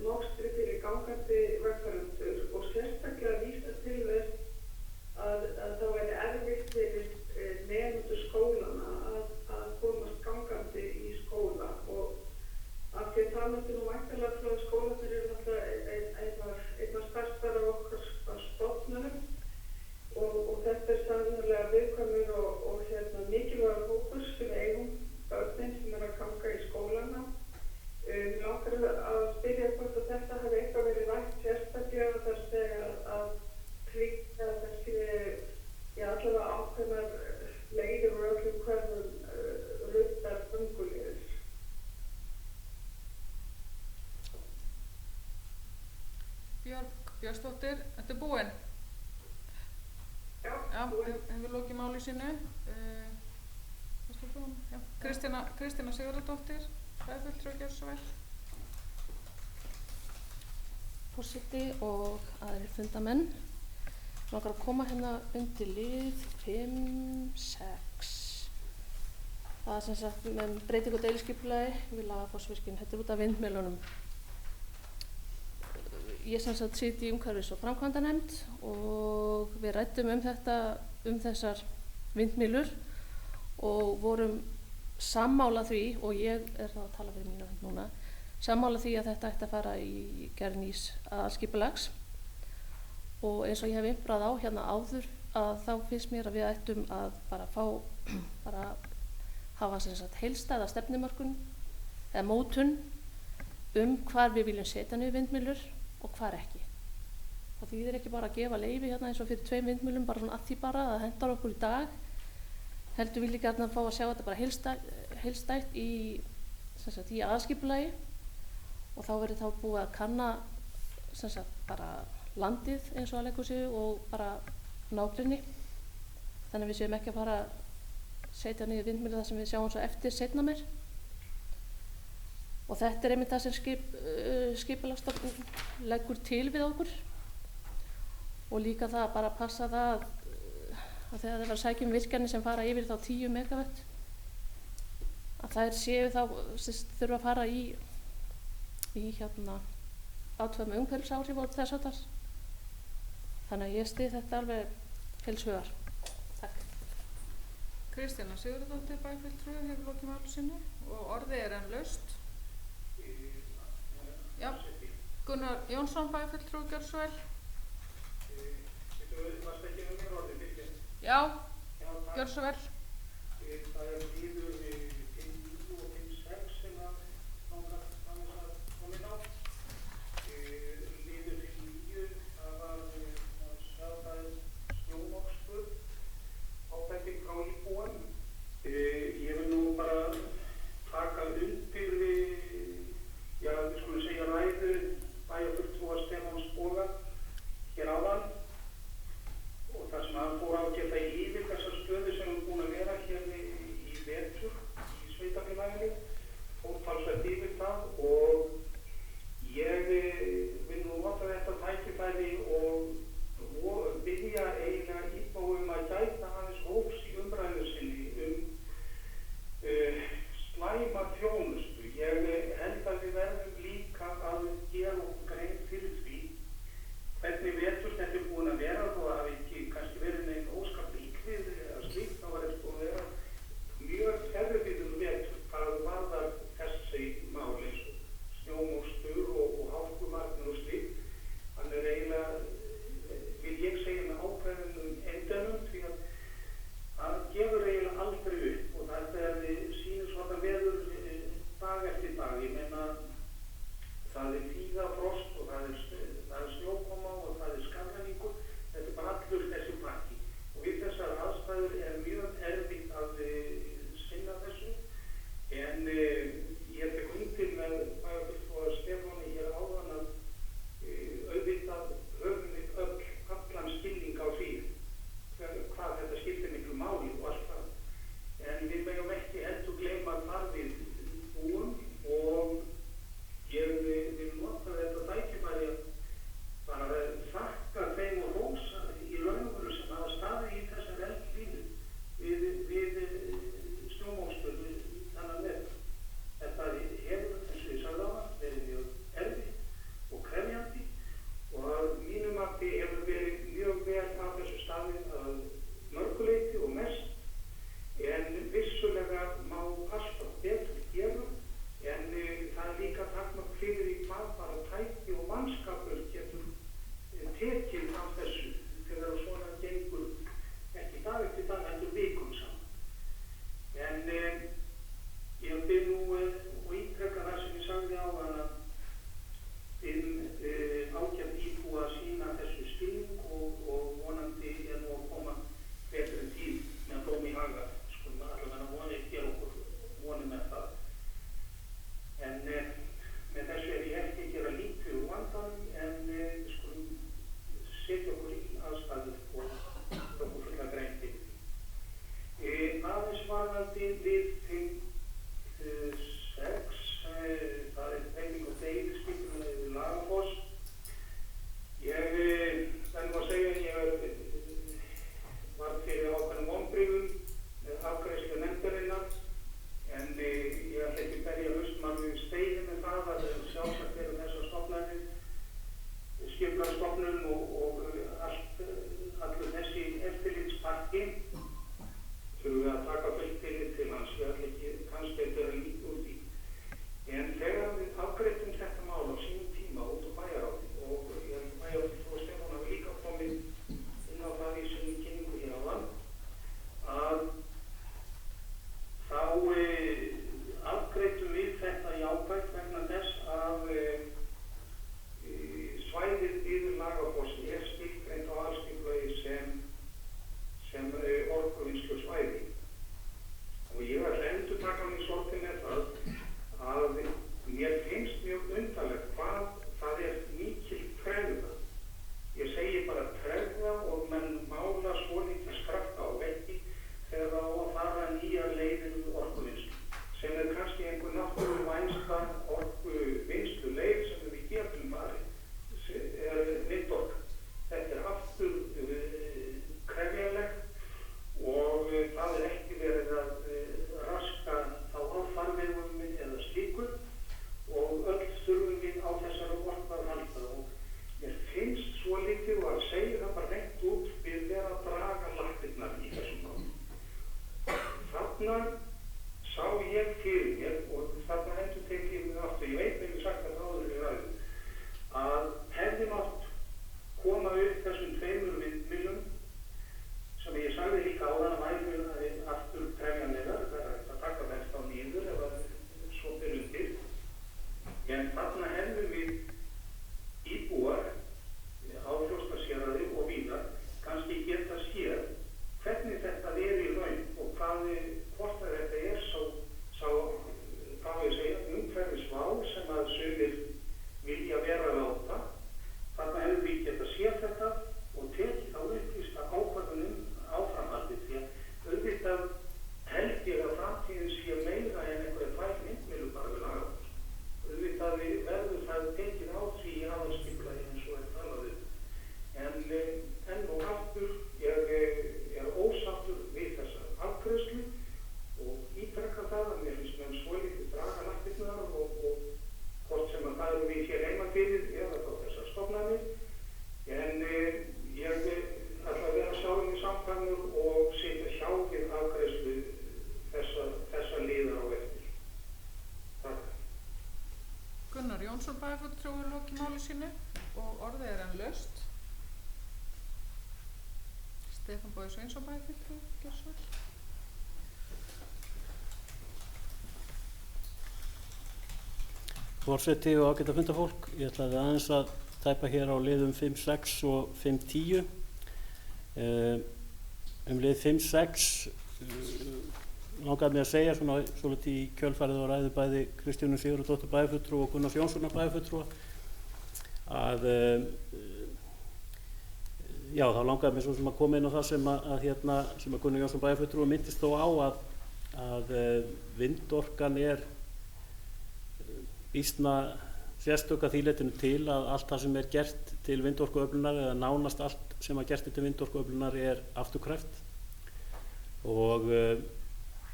mókstri fyrir gangandi vegfarendur og sérstaklega vísa til þess að það væri erfitt fyrir nemendur skólana að komast gangandi í skóla og af því að það myndi nú væntanlega frá skólarnir eru náttúrulega einna stærstar af okkar stofnunum og þetta er sannarlega viðkvæmur og mikilvægur hópur sem eigum börnin sem eru að ganga í skólana. Mig langar að spyrja hvort að þetta hafi eitthvað verið rætt sérstaklega þar þegar að tryggja þessi allavega ákveðnar leiðir og öllum hverjum ruddar gönguleiðir. Björg Björnsdóttir, þetta er búinn. Já, hefur lokið máli sínu. Kristína Sigurðardóttir, bæjarfulltrúi gjör svo vel. Forseti og aðrir fundamenn. Langar að koma hérna undir lið 5.6. Það er sem sagt með breyting og deiliskipulagi við Lagarfossvirkjun. Þetta er út af vindmyllunum. Ég sem sagt sit í umhverfis- og framkvæmdanefnd og við ræddum þessar vindmyllur og vorum sammála því, og ég er þá að tala fyrir mínu hönd núna, sammála því að þetta ætti að fara í gerð nýs aðalskipulags, og eins og ég hef imprað á hérna áður að þá finnst mér að við ættum að bara hafa sem sagt heildstæða stefnumörkun eða mótun hvar við viljum setja niður vindmyllur og hvar ekki. Það þýðir ekki bara að gefa leyfi hérna eins og fyrir 2 vindmyllum bara svona að því bara að hentar okkur í dag, heldur vil ég gjarnan fá að sjá þetta bara heildstætt í aðalskipulagi, og þá verður þá búið að kanna sem sagt bara landið eins og að leggur sig og bara nágrenni, þannig að við séum ekki að fara að setja niður vindmyllur þar sem við sjáum svo eftir seinna meir. Og þetta er einmitt það sem skipulagsstofnun leggur til við okkur, og líka það að bara passa það að þegar það var að sækja virkjanir sem fara yfir þá 10 megavött, að þær séu þá þurfa að fara í átvöð með umhverfisáhrif og þess háttar. Þannig að ég styð þetta alveg heils hugar. Takk. Kristjana Sigurðardóttir bæjarfulltrúi hefur lokið máli sínu og orðið er enn laust. Já, Gunnar Jónsson bæjarfulltrúi, gjörðu svo vel. Já, gjörðu svo vel. Það er líður 5.9 og 5.6 sem að langar að koma inn á. Líður 5.9, það var að sjá það snjómokstur, ábending frá íbúum. Ég vil nú bara taka undir við skulum segja ræðu bæjarfulltrúa Stefáns Boga hér áðan, og þar sem hann fór ágætlega yfir þessar stöðu sem við búin að vera hér í vetur í sveitarfélaginu, talsvert yfir það, og ég vil nú nota þetta tækifæri og biðja eiginlega íbúum að gæta aðeins hófs í umræðu sinni slæma þjónustu. Ég held að við verðum líka að gera okkur grein fyrir því hvernig vetur þetta er búin að vera, þó að ekki kannski verið neinn óskaplega líkvið eða slíkt, þá var þetta búin að vera mjög erfiður vetur hvað varðar þessi mál eins og snjómokstur og hálkuvarnir og slíkt. Hann er eiginlega, vil ég segja, með ákveðnum endemum, því að hann gefur eiginlega aldrei upp, og þetta er sýnir svona veður dag eftir dag. Ég meina, það er fígafrost og það er snjókoma og það er skafræningur. Þetta er bara allur þessi pakki, og við þessar aðstæður er mjög erfitt að sinna þessu, en ég tek undir með bæjarfulltrúa Stefáni hér áðan að auðvitað höfum við allan skilning á því hvað þetta skiptir miklu máli og allt það, en við megum ekki heldur gleyma hvar við búum, og ég vil nota þetta tækifæri að bara þakka þeim og hrósa í raun og veru sem hafa staðið í þessar eldlínu við snjómokstur þennan vetur. Þetta hefur, eins og ég sagði áðan, verið mjög erfitt og krefjandi, og að mínu mati hefur verið mjög vel af þessu staðið að mörguleyti og mest, en vissulega má passa betur gera, en það er líka takmark fyrir í hvað bara tæki og mannskapur getur tekið af þessu þegar svona gengur ekki dag eftir dag, heldur vikum saman. En ég bið nú og ítreka það sem ég sagði áðan að ágætt íbúa að sýna þessu skilning, og vonandi er nú að koma betri tíð með dóm í haga. Skulum allavega vonið gera okkur vonið með það. En með þessu er ég ekki að gera lítið úr vandanum, en skulum setja okkur í aðstæður og okkur fulla grein fyrir því. Aðeins varðandi við 5.6, það er breyting og deiliskipulagi við Lagarfoss. Ég verð nú að segja að ég var fyrir ákveðnum vonbrigðum með afgreiðslu nefndarinnar, en ég ætla ekki berja haustmann við steini með það að sjálfsagt eru þessar stofnanir, skipulagsstofnun og allur þessi eftirlitspakki, þurfum við að taka fullt tillit til hans. Ég ætla ekki En þarna hefðum við íbúar á Fljótsdalshéraði og víðar kannski geta séð hvernig þetta í raun og hvort að þetta sá hvað ég segja, umhverfisvá sem að sumir vilja vera láta. Þarna hefðum við geta séð þetta og tekið þá upplýsta ákvörðun áframhaldið, því að auðvitað held ég að framtíðin sé meira en einhverja 2 vindmyllur bara við lagað. Auðvitað verður það tekið á því í aðalskipulagi eins og talað um. En og aftur ég ósáttur við þessa afgreiðslu og ítreka það að mér finnst menn svolítið draga lappirnar og hvort sem að það við hér heima fyrir eða þá þessar stofnanir. En ég ætla að vera sjálfum í samkvæmur og sitja hjá við afgreiðslu þessa liðar á eftir. Takk. Gunnar Jónsson bæjarfulltrúi lokið máli sínu og orðið enn laust. Stefán Bogi Sveinsson bæjarfulltrúi, gjörðu svo vel. Forseti og ágæta fundafólk, ég ætlaði aðeins að tæpa hér á liðum 5.6 og 5.10. Lið 5.6 langaði mig að segja svona svolítið í kjölfarið og ræðu bæði Kristjánu Sigurðardóttur bæjarfulltrúa og Gunnars Jónssonar bæjarfulltrúa að já, þá langaði mig svo sem að koma inn á það sem að Gunnar Jónsson bæjarfulltrúa minntist þó á að vindorkan býsna sérstök að því leytinu til að allt það sem gert til vindorkuöflunar eða nánast allt sem gert til vindorkuöflunar afturkræft og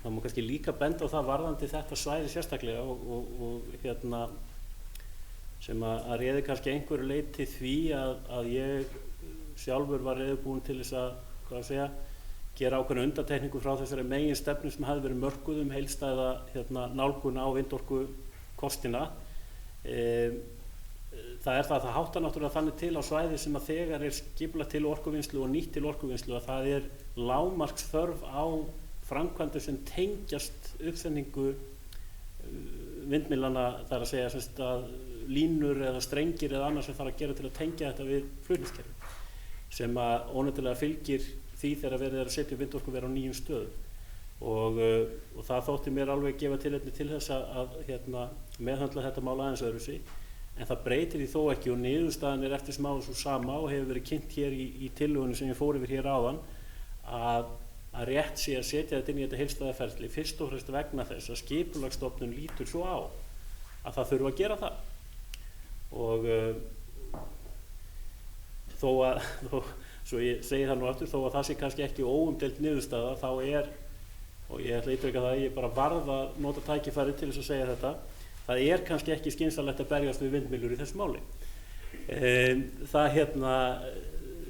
það má kannski líka benda á það varðandi þetta svæði sérstaklega og sem að réði kannski einhverju leyti því að ég sjálfur var reiðubúinn til þess að gera ákveðna undantekningu frá þessari meginstefnu sem hafði verið mörkuð heildstæða nálgun á vindorkukostina. Það háttar náttúrulega þannig til á svæði sem að þegar skipulagt til orkuvinnslu og nýtt til orkuvinnslu að það lágmarksþörf á framkvæmdum sem tengjast uppsendingu vindmyllana, það að segja að línur eða strengir eða annars sem þarf að gera til að tengja þetta við flutningskerfi sem að óneitanlega fylgir því þegar verið að setja vindorkuver á nýjum stöðum og það þótti mér alveg gefa tilefni til þess að meðhöndla þetta mál aðeins öðruvísi, en það breytir því þó ekki og niðurstaðan eftir sem áður svo sama og hefur verið kynnt hér í tillögunni sem ég fór yfir hér áðan að rétt sé að setja þetta inn í þetta heildstæða ferli fyrst og fremst vegna þess að skipulagsstofnun lítur svo á að það þurfa að gera það og svo ég segi það nú aftur, þó að það sé kannski ekki óumdeild niðurstaða þá og ég ætla að ítreka það, ég bara varð að nota tækifæri til þess að segja þetta, það kannski ekki skynsamlegt að berjast við vindmyllur í þessu máli.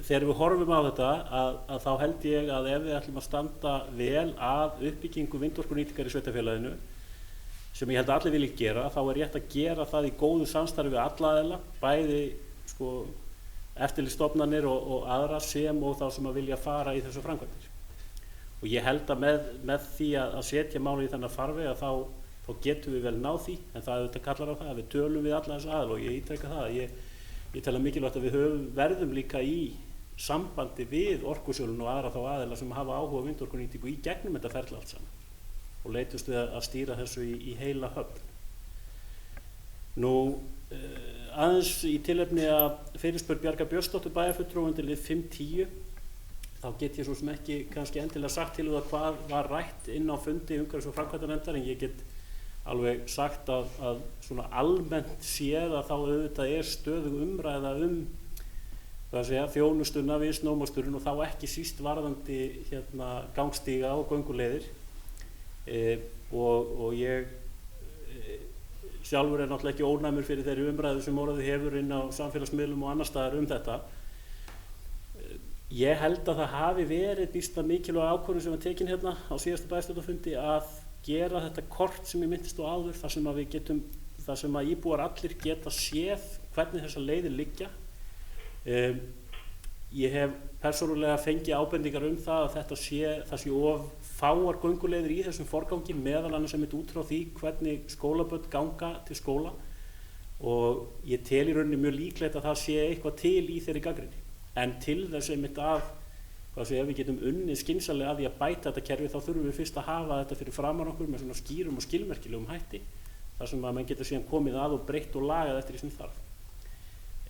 Þegar við horfum á þetta að þá held ég að ef við ætlum að standa vel að uppbyggingu vindorkunýtingar í sveitarfélaginu sem ég held að allir vilji gera, þá rétt að gera það í góðu samstarfi við alla aðila, bæði eftirlitsstofnanir og aðra sem og þá sem að vilja fara í þessu framkvæmdir. Og ég held að með því að setja máli í þennan farveg að þá getum við vel náð því, en það auðvitað kallar á það að við tölum við alla þessa aðila og ég ítreka það. Ég tel að mikilvægt að við verðum líka í sambandi við orkusölun og aðra þá aðila sem hafa áhuga á vindorkunýtingu í gegnum þetta ferli allt saman og leitumst við að stýra þessu í heila höfn. Aðeins í tilefni að fyrirspurn Bjargar Björnsdóttur bæjarfulltrúa undir lið 5.10 þá get ég svo sem ekki kannski endilega sagt til það hvað var rætt inn á fundi umhverfis- og framkvæmdanefndar, en ég get alveg sagt að svona almennt séð að þá auðvitað stöðug umræða þjónustuna við snjómoksturinn og þá ekki síst varðandi gangstíga og gönguleiðir og ég sjálfur náttúrulega ekki ónæmur fyrir þeirri umræðu sem orðið hefur inn á samfélagsmiðlum og annar staðar þetta. Ég held að það hafi verið býsna mikilvæg ákvörðun sem var tekin hérna á síðasta bæjarstjórnarfundi að gera þetta kort sem ég minntist á áður þar sem að íbúar allir geta séð hvernig þessar leiðir liggja. Ég hef persónulega fengið ábendingar það að það sé of fáar gönguleiðir í þessum forgangi meðal annars út frá því hvernig skólabörn ganga til skóla og ég tel í rauninni mjög líklegt að það sé eitthvað til í þeirri gagnrýni. En til þess einmitt að ef við getum unnið skynsamlega að því að bæta þetta kerfi, þá þurfum við fyrst að hafa þetta fyrir framan okkur með svona skýrum og skilmerkilegum hætti, þar sem að menn getur síðan komið að og breytt og lagað eftir því sem þarf.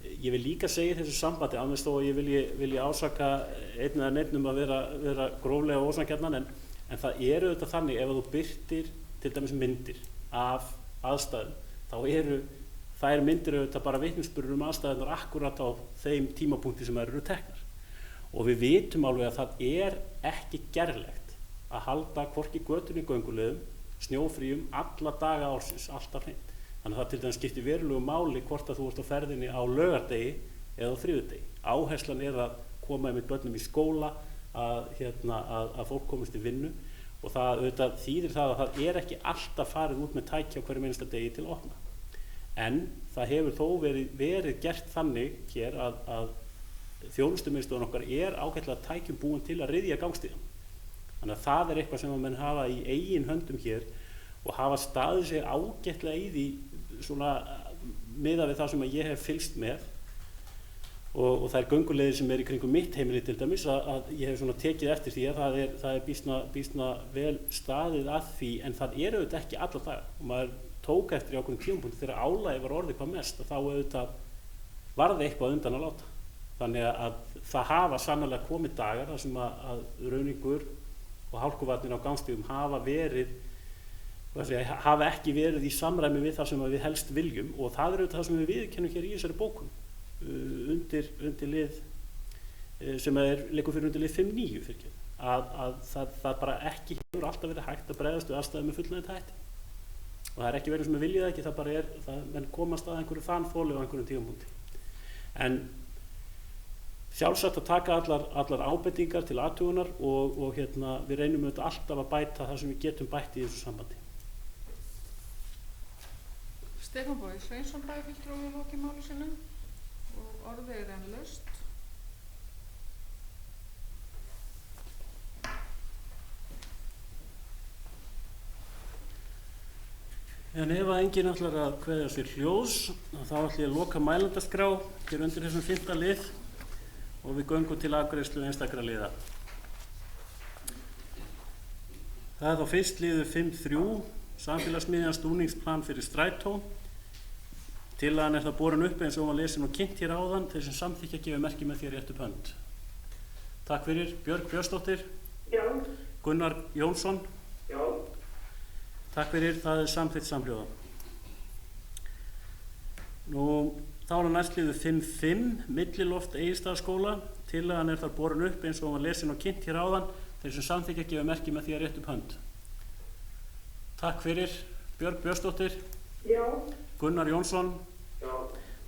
Ég vil líka segja í þessu sambandi, annars þó að ég vilji ásaka einn eða neinnum að vera gróflega ósangjarnan, en það auðvitað þannig ef þú birtir til dæmis myndir af aðstæðum, þá þær myndir auðvitað bara vitnisburður aðstæðunar akkurat á þeim tímapunkti sem eru teknar. Og við vitum alveg að það ekki gerlegt að halda hvorki götunni gönguleiðum, snjófríum, alla daga ársins, alltaf hreint. Þannig að það til dæmis skiptir verulegu máli hvort að þú ert á ferðinni á laugardegi eða á þriðjudegi. Áherslan að koma með börnum í skóla, að fólk komist í vinnu, og það auðvitað þýðir það að það ekki alltaf farið út með tæki á hverju einasta degi til að opna. En það hefur þó verið gert þannig hér að þjónustumiðstöðin okkar ágætlega tækjum búin til að ryðja gangstíðan. Þannig að það eitthvað sem að menn hafa í eigin höndum hér og hafa staðið sig ágætlega í því svona miðað við það sem að ég hef fylgst með og þær gönguleiðir sem í kringum mitt heimili til dæmis að ég hef svona tekið eftir því að það býsna vel staðið að því, en það auðvitað ekki alla daga og maður tók eftir í ákveðnum tímapunkti þegar álagið var orðið hvað mest, að þá auðvitað varði eitthvað undan að láta. Þannig að það hafa sannarlega komið dagar þar sem að rauningur og hálkuvarnir á gangstíðum hafa ekki verið í samræmi við það sem við helst viljum, og það auðvitað það sem við viðurkennum hér í þessari bókun undir lið sem liggur fyrir undir lið 5.9 fyrir að það bara ekki hefur alltaf verið hægt að bregðast við aðstæðum með fullnægjandi hætti. Og það ekki verið sem við viljið ekki, það bara menn komast að einhverju þanþoli á einhverjum tímapunkti. En sjálfsagt að taka allar ábendingar til athugunar og við reynum auðvitað alltaf að bæta það sem við getum bætt í þessu sambandi. Stefán Bogi Sveinsson bæjarfulltrúi í lokin máli sínu og orðið enn laust. En ef að enginn ætlar að kveðja sér hljóðs, þá ætla ég að loka mælendaskrá hér undir þessum 5. lið og við göngum til afgreiðslu einstakra liða. Það þá fyrst liður 5.3, samfélagsmiðjan stúningsplan fyrir strætó. Tillagan það borin upp eins og var lesin og kynnt hér áðan, þeir sem samþykkja gefa merki með því rétt upp hönd. Takk fyrir. Björg Björnsdóttir. Já. Gunnar Jónsson. Já. Takk fyrir, það samþykkt samhljóða. Þá næst liður 5.5, milliloft Egilsstaðaskóla. Tillagan þar borin upp eins og var lesin og kynnt hér áðan, þeir sem samþykkja gefa merki með því rétt upp hönd. Takk fyrir. Björg Björnsdóttir. Já. Gunnar Jónsson. Já.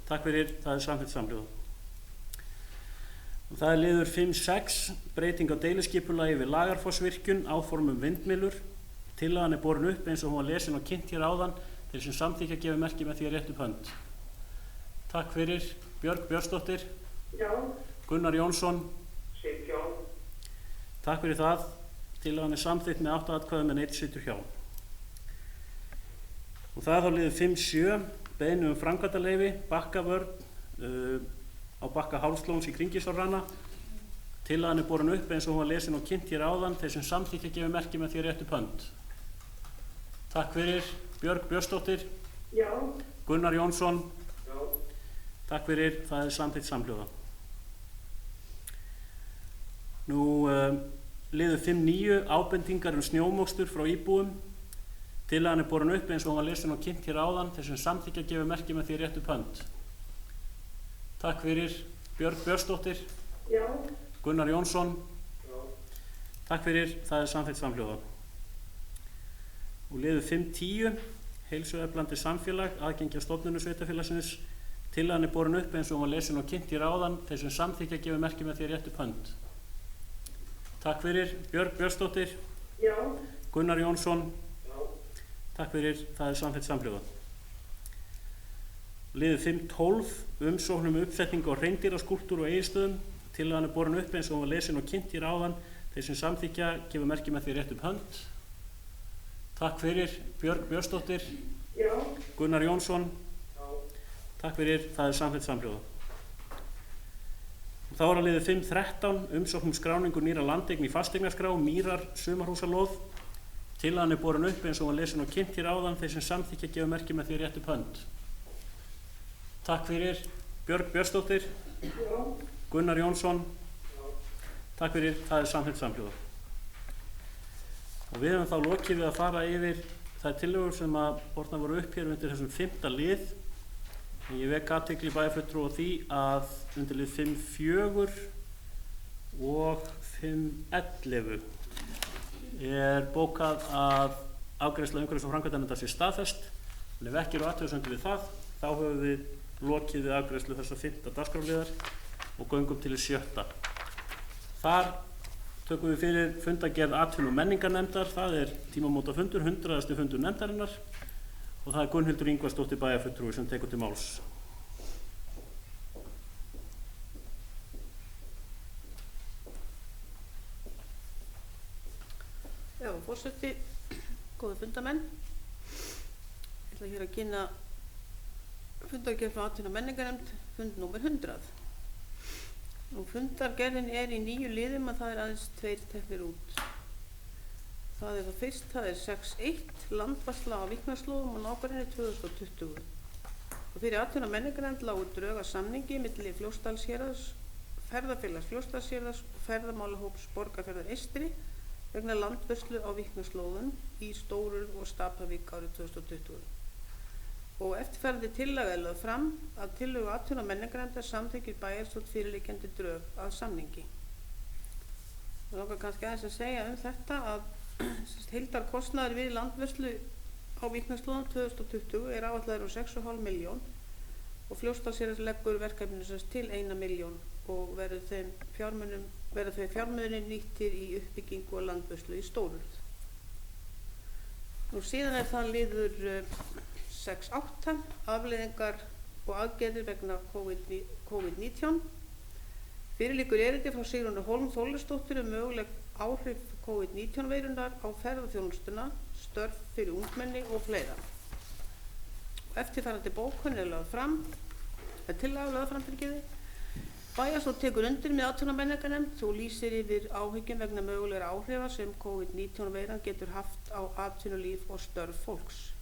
Takk fyrir, það samþykkt samhljóða. Og það liður 5.6, breyting á deiliskipulagi við Lagarfossvirkjun, áformum vindmyllur. Tillagan borin upp eins og hún var lesin og kynnt hér áðan, þeir sem samþykkja gefa merki með því rétt upp hönd. Takk fyrir. Björg Björnsdóttir. Já. Gunnar Jónsson. Sitt hjá. Takk fyrir það. Tillagan samþykkt með 8 atkvæðum en 1 situr hjá. Og það þá liður 5.7, beiðni framkvæmdaleyfi, bakkavörn á bakka Hálslóns í Kringisárrana. Tillagan borin upp eins og hún var lesin og kynnt hér áðan, þeir sem samþykkja gefa merki með því rétt upp hönd. Takk fyrir. Björg Björnsdóttir. Já. Gunnar Jónsson. Já. Takk fyrir, það samþykkt samhljóða. Liður 5.9, ábendingar snjómokstur frá íbúum. Tillagan borin upp eins og hún var lesin og kynnt hér áðan, þeir sem samþykkja gefa merki með því rétt upp hönd. Takk fyrir. Björg Björnsdóttir. Já. Gunnar Jónsson. Já. Takk fyrir, það samþykkt samhljóða. Og liður 5.10, heilsueflandi samfélag, aðgengi að stofnunum sveitarfélagsins. Tillagan borin upp eins og hún var lesin og kynnt hér áðan, þeir sem samþykkja gefa merki með því rétt upp hönd. Takk fyrir. Björg Björnsdóttir. Já. Gunnar Jónsson. Já. Takk fyrir, það samþykkt samhljóða. Liður 5.12, umsóknum uppsetningu á hreindýraskúlptúr og Egilsstöðum. Tillagan borin upp eins og hún var lesin og kynnt hér áðan, þeir sem samþykkja gefa merki með því rétt upp hönd. Takk fyrir. Björg Björnsdóttir. Já. Gunnar Jónsson. Já. Takk fyrir, það er samþykkt samhljóða. Þá er að liður 5.13 umsókn skráningu nýra landeign í fasteignaskrá Mýrar sumarhúsalóð. Tillagan er borin upp eins og var lesin og kynnt hér áðan. Þeir sem samþykkja gefa merki með því rétt upp hönd. Takk fyrir. Björg Björnsdóttir. Gunnar Jónsson. Takk fyrir, það er samþykkt samhljóða. Og við höfum þá lokið við að fara yfir þær tillögur sem að bornar voru upp hér undir þessum 5. lið. Ég vek athygli bæjarfulltrúa á því að undir lið 5.4 og 5.11 er bókað að afgreiðsla umhverfis- og framkvæmdanefndar sé staðfest. En ef ekki eru athugasemdir við það, þá höfum við lokið við afgreiðslu þessa 5. dagskrárliðar og göngum til 7. Þar tökum við fyrir fundargerð atvinnu- og menningarnefndar. Það er tímamótafundur, 100. fundur nefndarinnar og það er Gunnhildur Ingvarsdóttir bæjarfulltrúi sem tekur til máls. Já, forseti, góði fundamenn. Ég ætla hér að kynna fundargerð frá atvinnu- og menningarnefnd, fund númer 100. Fundargerðin er í 9 liðum að það er aðeins 2 teknir út. Það er það fyrst, það er 6.1, landvarsla á Víknarslóðum og nágrenni 2020. Og fyrir atvinnu- og menningarnefnd lágu drög að samningi milli Fljótsdalshéraðs, Ferðafélags Fljótsdalshéraðs og ferðamálahóps Borgarfjarðar Eystri vegna landvörslu á Víknarslóðum í Stórurð og Stapavík árið 2020. Og eftirfarandi tillaga er lögð fram að tillögu atvinnu- og menningarnefndar samþykkir bæjarstjórn fyrirliggjandi drög að samningi. Ég langar kannski aðeins að segja þetta að heildarkostnaður við landvörslu á Víknarslóðum 2020 er áætlaður 6,5 milljón og Fljótsdalshéraðs leggur verkefninu til 1 milljón og verður þau fjármunir nýttir í uppbyggingu og landvörslu í Stórurð. Nú síðan er það liður 6.8 afleiðingar og aðgerðir vegna COVID-19. Fyrir liggur erindi frá Sigrúnu Hólm Þórsdóttur möguleg áhrif COVID-19 veirunar á ferðaþjónustuna, störf fyrir ungmenni og fleira. Eftirfarandi bókun er lögð fram, tillaga lögð fram fyrir geði. Bæjarstjórn tekur undir með atvinnu- og menningarnefnd og lýsir yfir áhyggjum vegna mögulegra áhrifa sem COVID-19 veiran getur haft á atvinnulíf og störf fólks.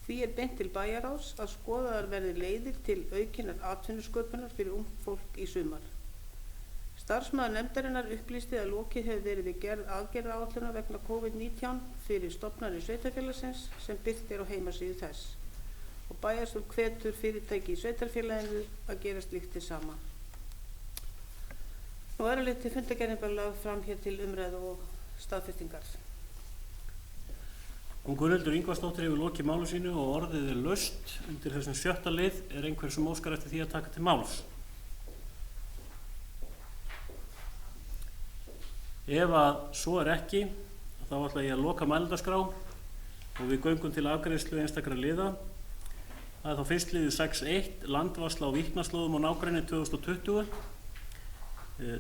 Því er beint til bæjarráðs að skoðaðar verði leiðir til aukinnar atvinnusköpunar fyrir ungt fólk í sumar. Starfsmaður nefndarinnar upplýsti að lokið hefur verið við gerð aðgerðaáætlunar vegna COVID-19 fyrir stofnanir sveitarfélagsins sem birt er á heimasíðu þess og bæjarstjórn hvetur fyrirtæki í sveitarfélaginu að gera slíkt hið sama. Nú er að til fundargerðin bara lögð fram hér til umræðu og staðfestingar. Gunnhildur Ingvarsdóttir hefur lokið málu sínu og orðið er laust undir þessum 7. lið. Er einhver sem óskar eftir því að taka til máls? Ef að svo er ekki, þá ætla ég að loka mælendaskrá og við göngum til afgreiðslu einstakra liða. Það er þá fyrst liður 6.1, landvarsla á Víknarslóðum og nágrenni 2020.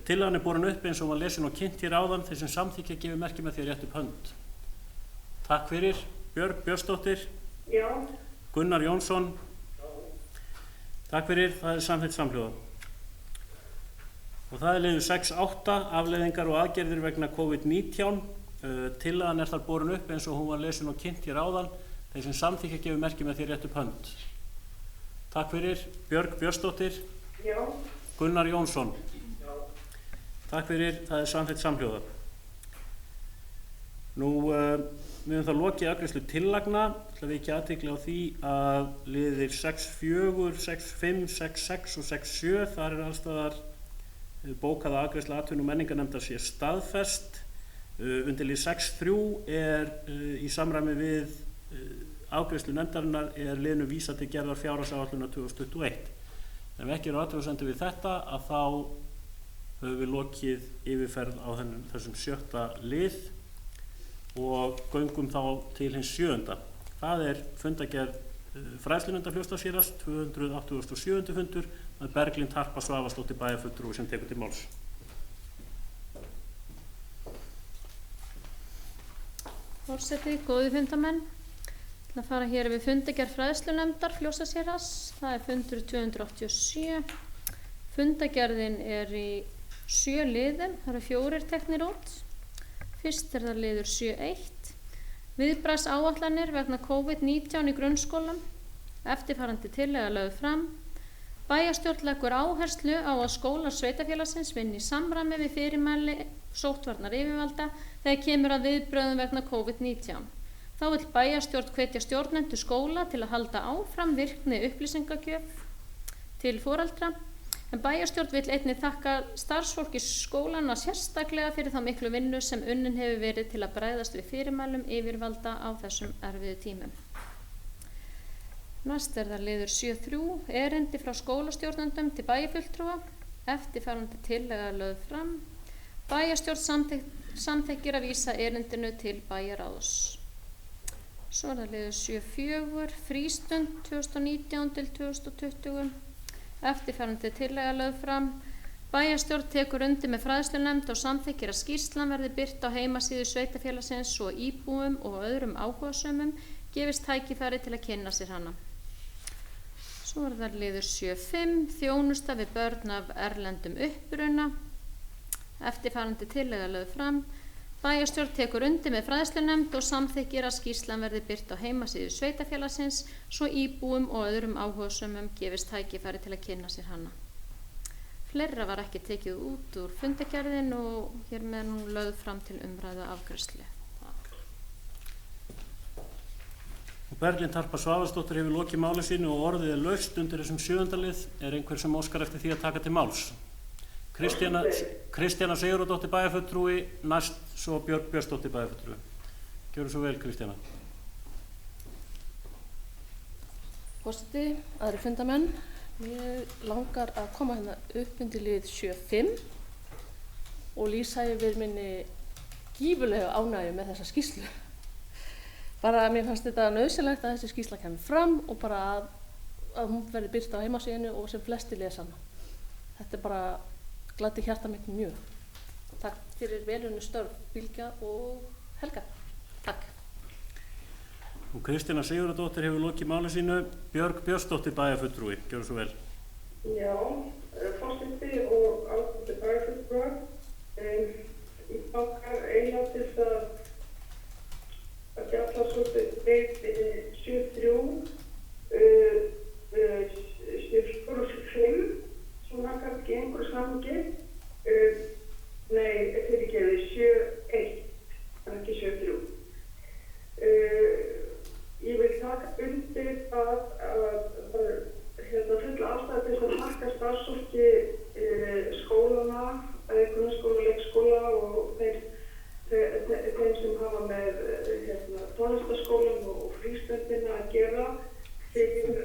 Tillagan er borin upp eins og var lesin og kynnt hér áðan. Þeir sem samþykkja gefi merki með því rétt upp hönd. Takk fyrir. Björg Björnsdóttir. Já. Gunnar Jónsson. Takk fyrir, það er samþykkt samhljóða. Og það er liður 6.8, afleiðingar og aðgerðir vegna COVID-19. Tillagan er þar borin upp eins og hún var lesin og kynnt hér áðan. Þeir sem samþykkja gefi merki með því rétt upp hönd. Takk fyrir. Björg Björnsdóttir. Já. Gunnar Jónsson. Takk fyrir, það er samþykkt samhljóða. Nú, við höfum þá lokið afgreiðslu tillagna. Það við ekki athygli á því að liðir 6.4, 6.5, 6.6 og 6.7, þar er allstaðar bókaða afgreiðsla atvinnu- og menningarnefndar sé staðfest. Undir lið 6.3 er í samræmi við afgreiðslu nefndarinnar er liðinu vísað til gerðar fjárhagsáætlunar 2021. Ef ekki eru athugasemdir við þetta að þá höfum við lokið yfirferð á þessum 7. lið og göngum þá til hins 7. Það er fundargerð fræðslunefndar Fljótsdalshéraðs 287. fundur með Berglind Harpa Svavarsdóttir bæjarfulltrúi sem tekur til máls. Forseti, góði fundamenn. Það fara hér við fundagerð fræðslunefndar Fljótsdalshéraðs. Það er fundur 287. Fundagerðin er í 7 liðum. Það eru 4 teknir út. Fyrst er það liður 7.1. Viðbragðsáætlanir vegna COVID-19 í grunnskólum. Eftirfarandi tillaga lögð fram. Bæjarstjórn leggur áherslu á að skólar sveitarfélagsins vinni í samræmi við fyrirmæli sóttvarnayfirvalda þegar kemur að viðbrögðum vegna COVID-19. Þá vill bæjarstjórn hvetja stjórnendur skóla til að halda áfram virkni upplýsingagjöf til foreldra, en bæjarstjórn vill einnig þakka starfsfólki skólana sérstaklega fyrir þá miklu vinnu sem unnin hefur verið til að bregðast við fyrirmælum yfirvalda á þessum erfiðu tímum. Næst er það liður 7.3, erindi frá skólastjórnendum til bæjarfulltrúa. Eftirfarandi tillaga lögð fram. Bæjarstjórn samþykkir að vísa erindinu til bæjarráðs. Svo er það liður 7.4, frístund 2019 til 2020. Eftirfarandi tillaga lögð fram. Bæjarstjórn tekur undir með fræðslunefnd og samþykkir að skýrslan verði birt á heimasíðu sveitarfélagsins svo íbúum og öðrum áhugasömum gefist tækifæri til að kynna sér hana. Svo er það liður 7.5, þjónusta við börn af erlendum uppruna. Eftirfarandi tillaga lögð fram. Bæjarstjórn tekur undir með fræðslunefnd og samþykkir að skýrslan verði birt á heimasíðu sveitarfélagsins svo íbúum og öðrum áhugasömum gefist tækifæri til að kynna sér hana. Fleira var ekki tekið út úr fundagerðin og hér með nú lögð fram til umræðu afgreiðslu. Berglind Harpa Svavarsdóttir hefur lokið máli sínu og orðið er laust undir þessum 7. lið. Er einhver sem óskar eftir því að taka til máls? Kristjana Sigurðardóttir bæjarfulltrúi, næst svo Björg Björnsdóttir bæjarfulltrúi. Gjörðu svo vel, Kristjana. Forseti, aðrir fundamenn, mér langar að koma hérna upp undir lið 7.5 og lýsa yfir minni gífurlega ánægju með þessa skýrslu. Bara mér fannst þetta nauðsynlegt að þessi skýrsla kemur fram og bara að hún verði birt á heimasíðunni og sem flesti lesa hana. Þetta er bara gladdi hjarta mitt mjög. Takk fyrir velunni störf Bylgja og Helga. Takk. Og Kristjana Sigurðardóttir hefur lokið máli sínu. Björg Björnsdóttir bæjarfulltrúi. Gjörðu svo vel. Já, forseti og ástætti bæjarfulltrúar. Ég bakkar eiginlega til að fjalla svolítið við 7.3, 7.5, svona kannski einhver samhengi. Nei, fyrirgefið 7.1, en ekki 7.3. Ég vil taka undir það að fulla ástæða til að þakka starfsfólki skólana, grunnskóla, leikskóla og þeim sem hafa með tónlistarskólan og frístundina að gera fyrir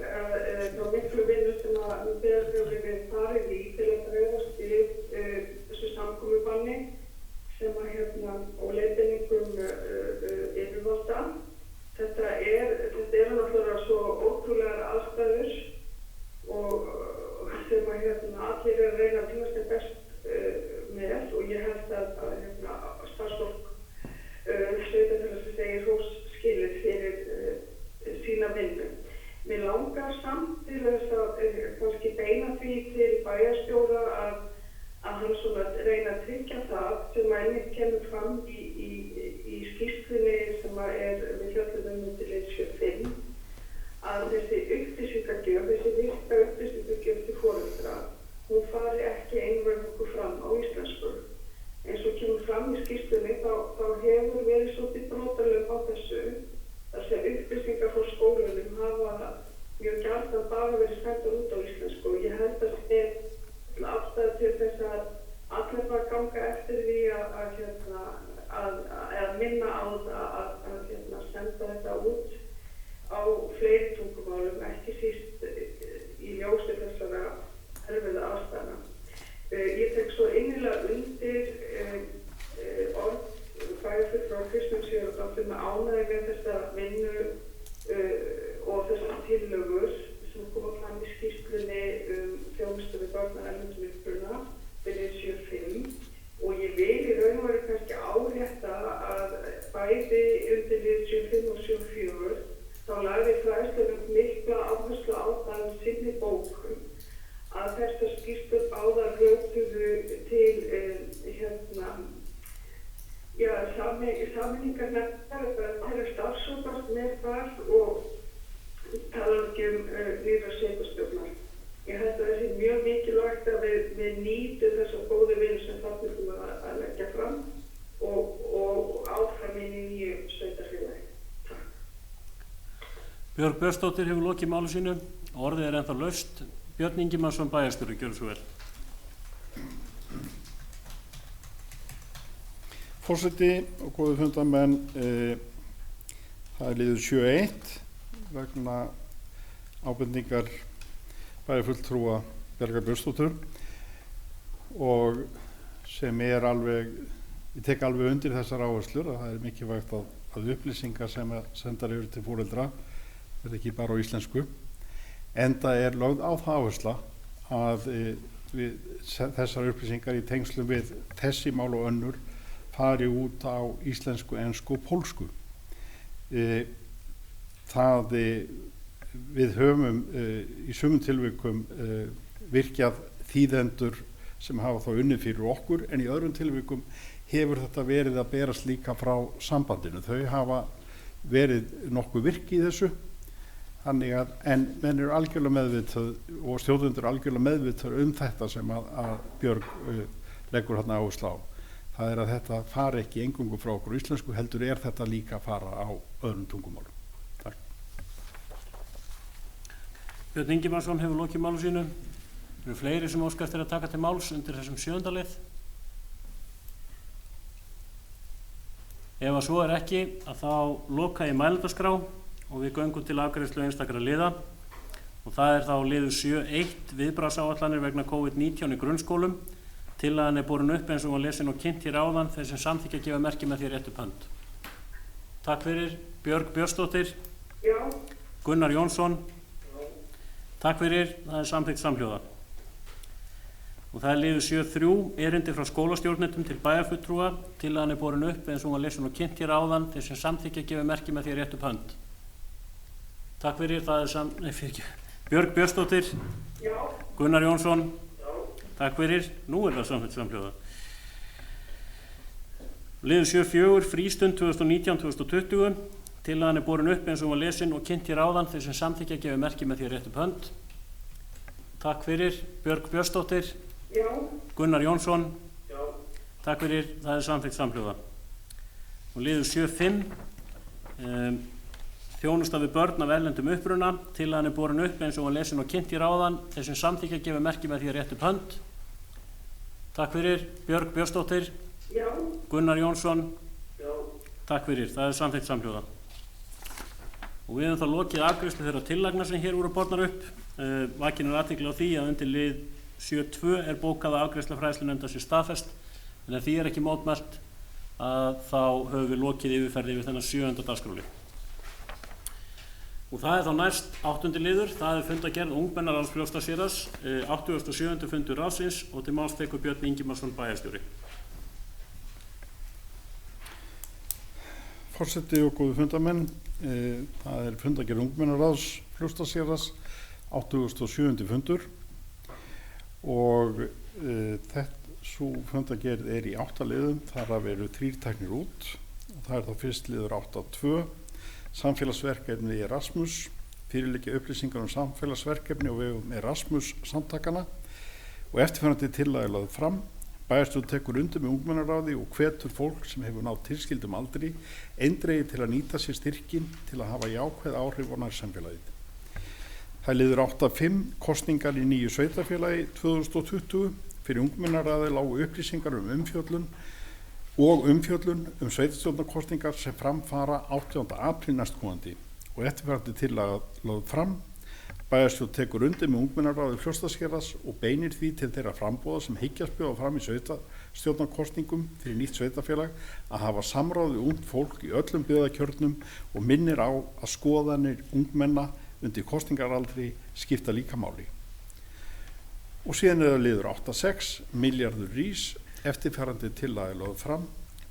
þá miklu vinnu sem að þegar hefur verið farið í til að bregðast við þessu samkomubanni sem að og leiðbeiningum yfirvalda. Þetta er náttúrulega svo ótrúlegar aðstæður og sem að allir eru að reyna að finnast þeim best með og ég held að starfsfólk sveitarfélagsins segir hrós skilið fyrir sína vinnu. Mér langar samt til þess að kannski beina því til bæjarstjóra að hann svona reyna að tryggja það sem að einmitt kemur fram í skýrslunni sem að við fjöllum undir lið 7.5 að þessi upplýsingagjöf, þessi virka upplýsingagjöf til foreldra, hún fari ekki einvörðungu fram á íslensku. Eins og kemur fram í skýrslunni þá hefur verið svolítið brotalög á þessu. Þessi upplýsingar frá skólunum hafa mjög gjarnan bara verið sendar út á íslensku og ég held að það er afstæða til þess að allir bara ganga eftir því að minna á það að senda þetta út á fleiri tungumálum, ekki síst í ljósi þessara erfiðu aðstæðna. Ég tek svo innilega undir orð bæjarfulltrúa Kristjana Sigurðardóttir með ánægju með þessa vinnu og þessar tillögur sem koma fram í skýrslunni þjónustu við börn af erlendum uppruna fyrir 7.5 og ég vil í raun og veru kannski árétta að bæði undir lið 7.5 og 7.4 þá lagði fræðslunum mikla áherslu á það sinni bókum að þessar skýrslur báðar rötuðu til sameiningar nefndar þeirra starfshópar með þar og tala ekki nýra sveitarstjórnar. Ég held að það sé mjög mikilvægt að við nýtum þessa góðu vinnu sem þarna búið að leggja fram og áfram inn í nýju sveitarfélagi. Takk. Björg Björnsdóttir hefur lokið máli sínu. Orðið er ennþá laust. Björn Ingimarsson, bæjarstjóri, gjörðu svo vel. Forseti og góðu fundarmenn, það er liður 7.1 vegna ábendingar bæjarfulltrúa Bjargar Björnsdóttur og sem alveg, ég tek alveg undir þessar áherslur að það er mikilvægt að upplýsingar sem sendar yfir til foreldra verði ekki bara á íslensku, enda er lögð á það áhersla að þessar upplýsingar í tengslum við þessi mál og önnur fari út á íslensku, ensku og pólsku. Við höfum í sumum tilvikum virkjað þýðendur sem hafa þá unnið fyrir okkur, en í öðrum tilvikum hefur þetta verið að berast líka frá sambandinu. Þau hafa verið nokkuð virk í þessu, en menn eru algjörlega meðvitað og stjórnendur algjörlega meðvitað þetta sem að Björg leggur hérna áherslu á. Það er að þetta fari ekki eingöngu frá okkur íslensku, heldur er þetta líka að fara á öðrum tungumálum. Takk. Björn Ingimarsson hefur lokið máli sínu. Eru fleiri sem óska eftir að taka til máls undir þessum 7. lið? Ef að svo er ekki, að þá loka ég mælendaskrá og við göngum til afgreiðslu einstakra liða. Og það er þá liður 7.1 viðbragðsáætlanir vegna COVID-19 í grunnskólum. Tillagan er borin upp eins og var lesin og kynnt hér áðan, þeir sem samþykkja gefa merki með því rétt upp hönd. Takk fyrir. Björg Björnsdóttir. Já. Gunnar Jónsson. Já. Takk fyrir. Það er samþykkt samhljóða. Og það er liður 7.3 erindi frá skólastjórnendum til bæjarfulltrúa. Tillagan er borin upp eins og var lesin og kynnt hér áðan, þeir sem samþykkja gefa merki með því rétt upp hönd. Takk fyrir. Það er Björg Björnsdóttir. Já. Gunnar Jónsson. Takk fyrir. Nú er það samþykkt samhljóða. Liður 7.4 frístund 2019-2020. Tillagan er borin upp eins og var lesin og kynnt hér áðan, þeir sem samþykkja gefa merki með því rétt upp hönd. Takk fyrir. Björg Björnsdóttir. Já. Gunnar Jónsson. Já. Takk fyrir. Það er samþykkt samhljóða. Og liður 7.5 þjónusta við börn af erlendum uppruna. Tillagan er borin upp eins og var lesin og kynnt hér áðan, þeir sem samþykkja gefa merki með því rétt upp hönd. Takk fyrir. Björg Björnsdóttir. Já. Gunnar Jónsson. Já. Takk fyrir. Það er samþykkt samhljóða. Og við höfum þá lokið afgreiðslu þeirra tillagna sem hér voru bornar upp. Vakin er athygli á því að undir lið 7.2 er bókað að afgreiðsla fræðslunefndar sé staðfest, en ef því er ekki mótmælt að þá höfum við lokið yfirferði yfir þennan 7. dagskrárlið. Og það er þá næst 8. liður, það er fundargerð ungmennaráðs Fljótsdalshéraðs, 87. fundur ráðsins, og til máls tekur Björn Ingimarsson bæjarstjóri. Forseti og góðu fundarmenn, það er fundargerð ungmennaráðs Fljótsdalshéraðs, 87. fundur, og sú fundargerð er í 8 liðum, þar að veru 3 teknir út, og það er þá fyrst liður 8.2, samfélagsverkefni Erasmus, fyrirliggja upplýsingar samfélagsverkefni og vegum Erasmus samtakana og eftirfarandi tillaga er lögð fram. Bæjarstjórn tekur undir með ungmennaráði og hvetur fólk sem hefur náð tilskildum aldri eindregið til að nýta sér styrkin til að hafa jákvæð áhrif á nærsamfélagið. Það er liður 8.5 kosningar í nýju sveitarfélagi 2020. Fyrir ungmennaráði lágu upplýsingar umfjöllun sveitarstjórnarkosningar sem framfara 18. apríl næstkomandi og eftirfarandi tillaga lögð fram. Bæjarstjórn tekur undir með ungmennaráði Fljótsdalshéraðs og beinir því til þeirra framboða sem hyggjast bjóða fram í sveitarstjórnarkosningum fyrir nýtt sveitarfélag að hafa samráð við ungt fólk í öllum byggðakjörnum og minnir á að skoðanir ungmenna undir kosningaraldri skipta líka máli. Og síðan er það liður 8.6 milljarður rís. Eftirfarandi tillaga lögð fram.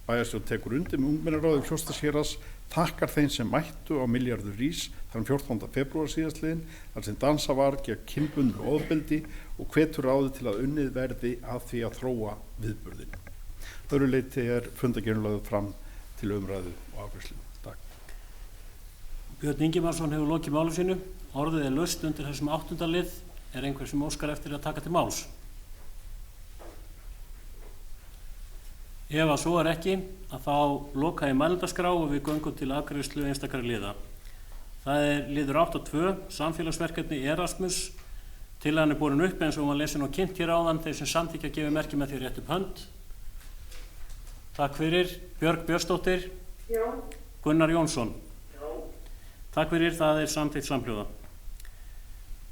Bæjarstjórn tekur undir með ungmennaráði Fljótsdalshéraðs, þakkar þeim sem mættu á Milljarður rís þann 14. febrúar síðastliðinn þar sem dansa var gegn kynbundnu ofbeldi og hvetur ráðið til að unnið verði að því að þróa viðburðinn. Öðru leyti fundargerðin lögð fram til umræðu og afgreiðslu. Takk. Björn Ingimarsson hefur lokið máli sínu. Orðið laust undir þessum 8. lið. Einhver sem óskar eftir að taka til máls? Ef að svo ekki, að þá loka ég mælendaskrá og við göngum til afgreiðslu einstakra liða. Það liður 8.2, samfélagsverkefni Erasmus. Tillagan borin upp eins og hún var lesin og kynnt hér áðan. Þeir sem samþykkja gefi merki með því rétt upp hönd. Takk fyrir. Björg Björnsdóttir. Já. Gunnar Jónsson. Já. Takk fyrir, það samþykkt samhljóða.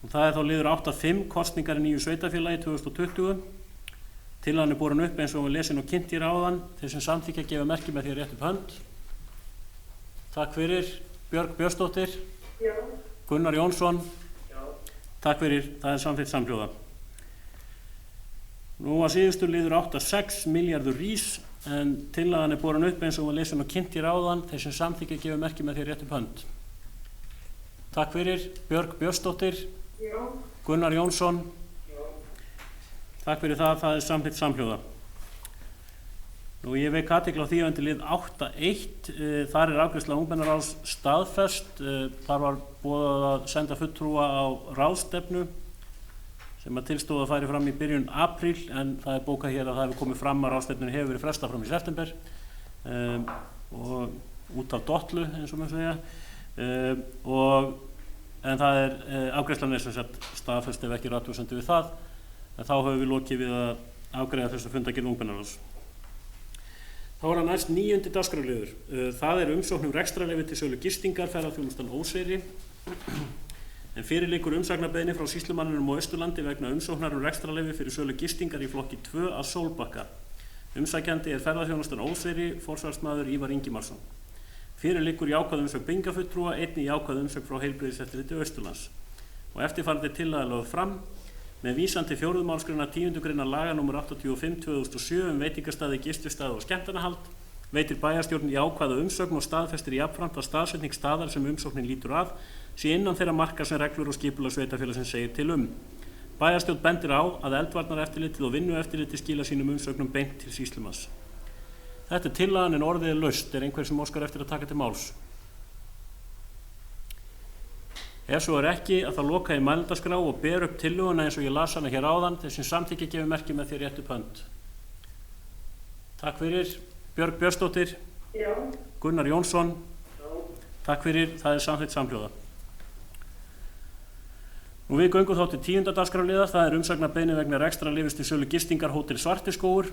Og það þá liður 8.5, kosningar í nýju sveitarfélagi 2020. Tillagan borin upp eins og hún var lesin og kynnt hér áðan. Þeir sem samþykkja gefi merki með því rétt upp hönd. Takk fyrir. Björg Björnsdóttir. Já. Gunnar Jónsson. Já. Takk fyrir, það samþykkt samhljóða. Nú að síðustu liður 8.6, Milljarður rís, en tillagan borin upp eins og hún var lesin og kynnt hér áðan. Þeir sem samþykkja gefi merki með því rétt upp hönd. Takk fyrir. Björg Björnsdóttir. Já. Gunnar Jónsson. Já. Takk fyrir það samþykkt samhljóða. Nú ég vek athygli á því að undir lið 8.1, þar afgreiðsla ungmennaráðs staðfest. Þar var boðað að senda fulltrúa á ráðstefnu sem að tilstóð að færi fram í byrjun apríl, en það bókað hér að það hefur komið fram að ráðstefnunni hefur verið frestað fram í september og út af dollu eins og maður segja. En það afgreiðslan sem sagt staðfest ef ekki athugasemdir við það, en þá höfum við lokið við að afgreiða þessu fundargerð ungmennaráðs. Þá það næst 9. dagskrárliður. Það umsókn rekstrarleyfi til sölu gistingar ferðaþjónustan Óseyri. En fyrir liggur umsagnarbeiðni frá sýslumanninum á Austurlandi vegna umsóknar rekstrarleyfi fyrir sölu gistingar í flokki 2 að Sólbakka. Umsækjandi ferðaþjónustan Óseyri, forsvarsmaður Ívar Ingimarsson. Fyrir liggur jákvæð umsögn byggingafulltrúa, einnig jákvæð umsögn frá Heilbrigðiseftirliti Austurlands. Og eftirfarandi tillaga lögð fram með vísan til 4. málsgreinar 10. greinar laga nr. 85/2007 veitingastaði, gististaði og skemmtanahald, veitir bæjarstjórn jákvæða umsögn og staðfestir jafnframt að staðsetning staðar sem umsóknin lítur að sé innan þeirra marka sem reglur og skipulag sveitarfélagsins segir til Bæjarstjórn bendir á að eldvarnareftirlitið og vinnueftirlitið skila sínum umsögnum beint til sýslumanns. Þetta tillagan en orðið laust. Einhver sem óskar eftir að taka til máls? Ef svo ekki, að það loka í mælendaskrá og ber upp tillöguna eins og ég las hana hér áðan. Þeir sem samþykki gefi merki með því rétt upp hönd. Takk fyrir. Björg Björnsdóttir. Já. Gunnar Jónsson. Já. Takk fyrir. Það samþykkt samhljóða. Nú við göngum þá til 10. dagskrárliðar. Það umsagnarbeiðni vegna rekstrarleyfis til sölu gistingar Hótel Svartiskógur.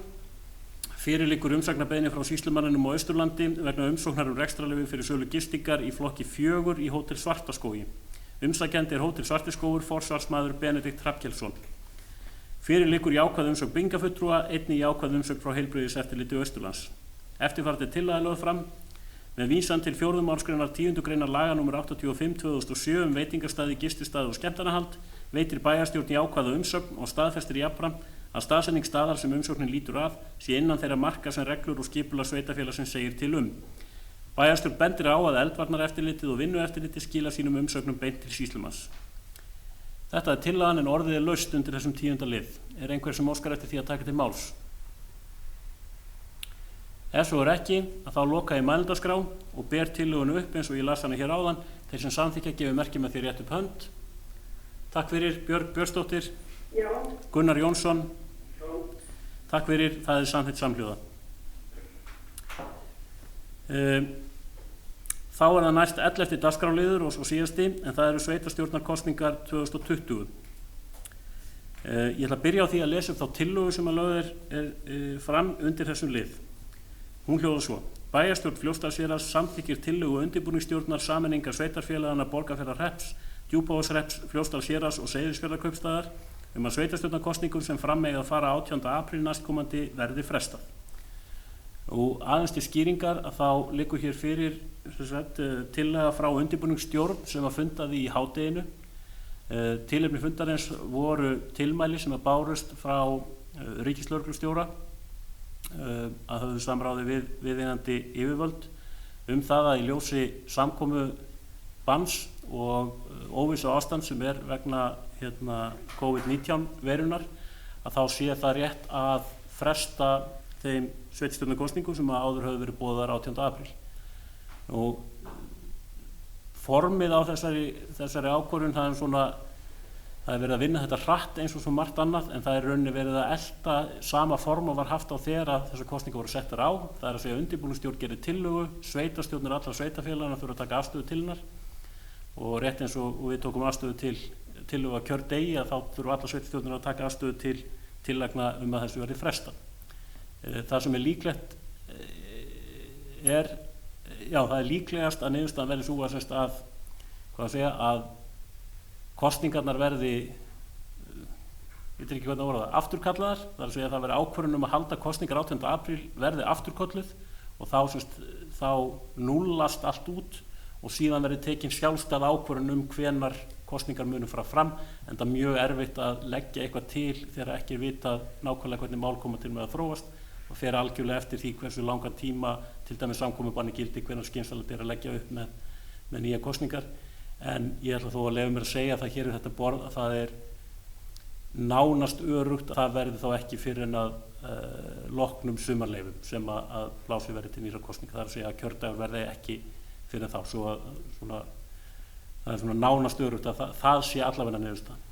Fyrir liggur umsagnarbeiðni frá sýslumanninum á Austurlandi vegna umsóknar rekstrarleyfi fyrir sölu gistingar í flokki 4 í Hótel Svartaskógi. Umsækjandi Hótel Svartiskógur, forsvarsmaður Benedikt Hrafnkelsson. Fyrir liggur jákvæð umsögn byggingafulltrúa, einnig jákvæð umsögn frá Heilbrigðiseftirliti Austurlands. Eftirfarandi tillaga lögð fram með vísan til 4. málsgreinar 10. greinar laga nr. 85/2007 veitingastaði, gististaði og skemmtanahald, veitir bæjarstjórn jákvæða umsögn og staðfestir jafnframt að staðsetning staðar sem umsóknin lítur að sé innan þeirra marka sem reglur og skipulag sveitarfélagsins segir til Bæjarstjórn bendir á að eldvarnareftirlitið og vinnueftirlitið skila sínum umsögnum beint til sýslumanns. Þetta tillagan en orðið laust undir þessum 10. lið. Einhver sem óskar eftir því að taka til máls? Ef svo ekki, að þá loka ég mælendaskrá og ber tillögunu upp eins og ég las hana hér áðan. Þeir sem samþykkja gefi merki með því rétt upp hönd. Takk fyrir. Björg Björnsdóttir. Já. Gunnar Jónsson. Já. Takk fyrir. Það samþykkt samhljóða. Þá það næst 11. dagskrárliður og svo síðasti, en það sveitarstjórnarkosningar 2020. Ég ætla að byrja á því að lesa upp þá tillögu sem að lögð fram undir þessum lið. Hún hljóðar svo: Bæjarstjórn Fljótsdalshéraðs samþykkir tillögu undirbúningsstjórnar sameiningar sveitarfélaganna Borgarfjarðarhrepps, Djúpavogshrepps, Fljótsdalshéraðs og Seyðisfjarðarkaupstaðar að sveitarstjórnarkosningum sem fram mega að fara 18. apríl næstkomandi verði frestað. Og aðeins til skýringar að þá liggur hér fyrir tillaga frá undirbúningsstjórn sem var fundaði í hádeginu. Tilefni fundarins voru tilmæli sem bárust frá ríkislögreglustjóra að höfðu samráði við viðeigandi yfirvöld það að í ljósi samkomu banns og óvissu ástand sem vegna COVID-19 veirunnar, að þá sé það rétt að fresta þeim sveitarstjórnarkosningum sem áður höfðu verið boðaðar 18. apríl. Formið á þessari ákvörðun, það verið að vinna þetta hratt eins og svo margt annað, en það rauninni verið að elta sama form og var haft á þegar þessar kosningar voru settar á. Það að segja undirbúningsstjórn gerir tillögu, sveitarstjórnir allra sveitarfélagana þurfa að taka afstöðu til hennar, og rétt eins og við tókum afstöðu til tillögu að kjördegi, að þá þurfa allra sveitarstjórnir að taka afstöðu til tillagna að þessu verði frestað. Það sem líklegt það er líklegast að niðurstaðan verði sú að kosningarnar verði, ég veit ekki hvernig að orða það, afturkallaðar. Það er að segja að það verði ákvörðun að halda kosningar 18. apríl verði afturkölluð, og þá núllast allt út, og síðan verði tekin sjálfstæð ákvörðun hvenar kosningar munu fara fram, en það er mjög erfitt að leggja eitthvað til þegar ekki vitað nákvæmlega hvernig mál koma til með að þróast, og fer algjörlega eftir því hversu langan tíma til dæmis samkomubanni gildi, hvenær skynsamlegt að leggja upp með nýja kosningar. En ég ætla þó að leyfa mér að segja að það hér þetta borð að það er nánast öruggt að það verði þá ekki fyrir en að loknum sumarleyfum sem að blásið verði til nýra kosninga. Það er að segja að kjördagur verði ekki fyrir þá, svo að það er nánast öruggt að það sé allavega niðurstaðan.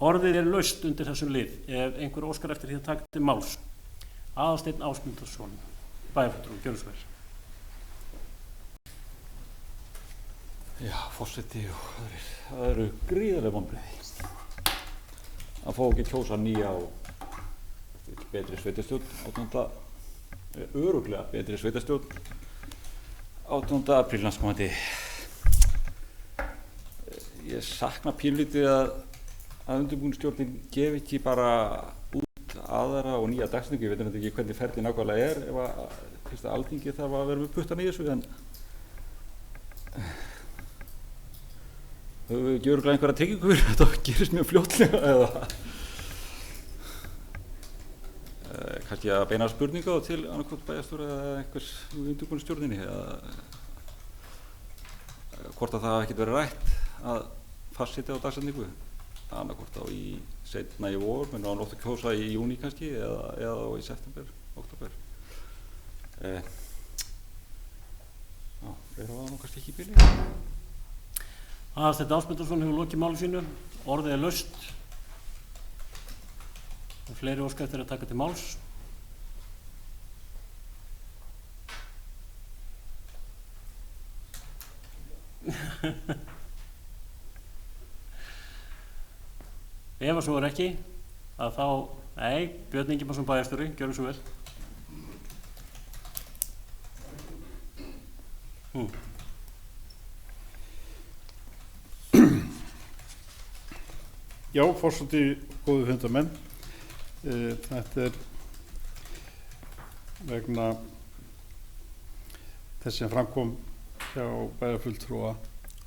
Orðið laust undir þessum lið ef einhver óskar eftir því að taka til máls. Aðalsteinn Ásmundarsson, bæjarfulltrúi, gjörðu svo vel. Já, forseti og aðrir, það eru gríðarleg vonbrigði að fá ekki kjósa nýja og betri sveitarstjórn örugglega betri sveitarstjórn 18. apríl næstkomandi. Ég sakna pínlítið að undirbúningsstjórnin gefi ekki bara út aðra og nýja dagsetningu. Ég veit ekki hvernig ferlið nákvæmlega ef að Alþingi þarf að vera með puttan í þessu, en höfum við ekki örugglega einhverja tengingu fyrir þetta gerist mjög fljótlega, eða kannski að beina spurninga til annarkvort bæjarstjóra eða einhvers í undirbúningsstjórninni, eða hvort að það hafi ekkert verið rætt að fastsetja á dagsetningu, annarkvort á í seinna í vor, menn á nótt að kjósa í júní kannski, eða í september, október. Það nú kannski ekki í bili. Aðalsteinn Ásmundarsson hefur lokið máli sínu, orðið laust. Og fleiri óska eftir að taka til máls. Ef að svo ekki, að þá, Björn Ingimarsson bæjarstjóri, gjörðu svo vel. Já, forseti, góðu fundarmenn. Þetta vegna þess sem framkom hjá bæjarfulltrúa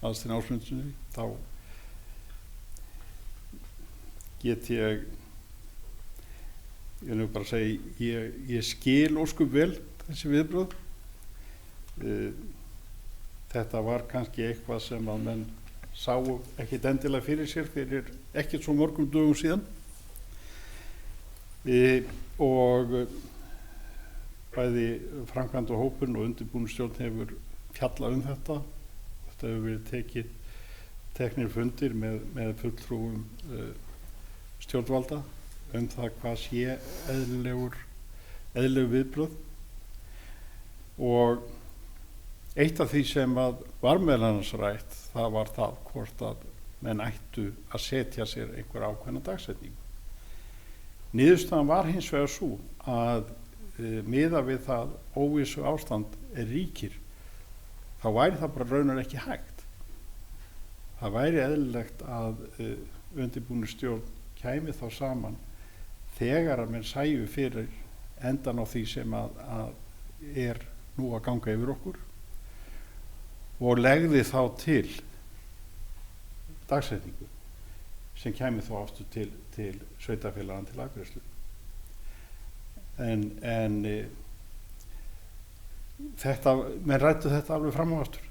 Aðalsteini Ásmundssyni, þá get ég nú bara að segja, ég skil ósköp vel þessi viðbrögð. Þetta var kannski eitthvað sem að menn sáu ekkert endilega fyrir sér fyrir ekkert svo mörgum dögum síðan, og bæði framkvæmda hópurinn og undirbúningsstjórn hefur fjallað þetta. Þetta hefur verið teknir fundir með fulltrúum stjórnvalda það hvað sé eðlileg viðbrögð, og eitt af því sem var meðal annars rætt, það var það hvort að menn ættu að setja sér einhver ákveðna dagsetningu. Niðurstaðan var hins vegar sú að miðað við það óvissu ástand ríkir, þá væri það bara raunar ekki hægt. Það væri eðlilegt að undirbúningsstjórn kæmi þá saman þegar að menn sæju fyrir endan á því sem að er nú að ganga yfir okkur, og legði þá til dagsetningu sem kæmi þá aftur til sveitarfélaganna til afgreiðslu. En þetta, menn ræddu þetta alveg fram á aftur,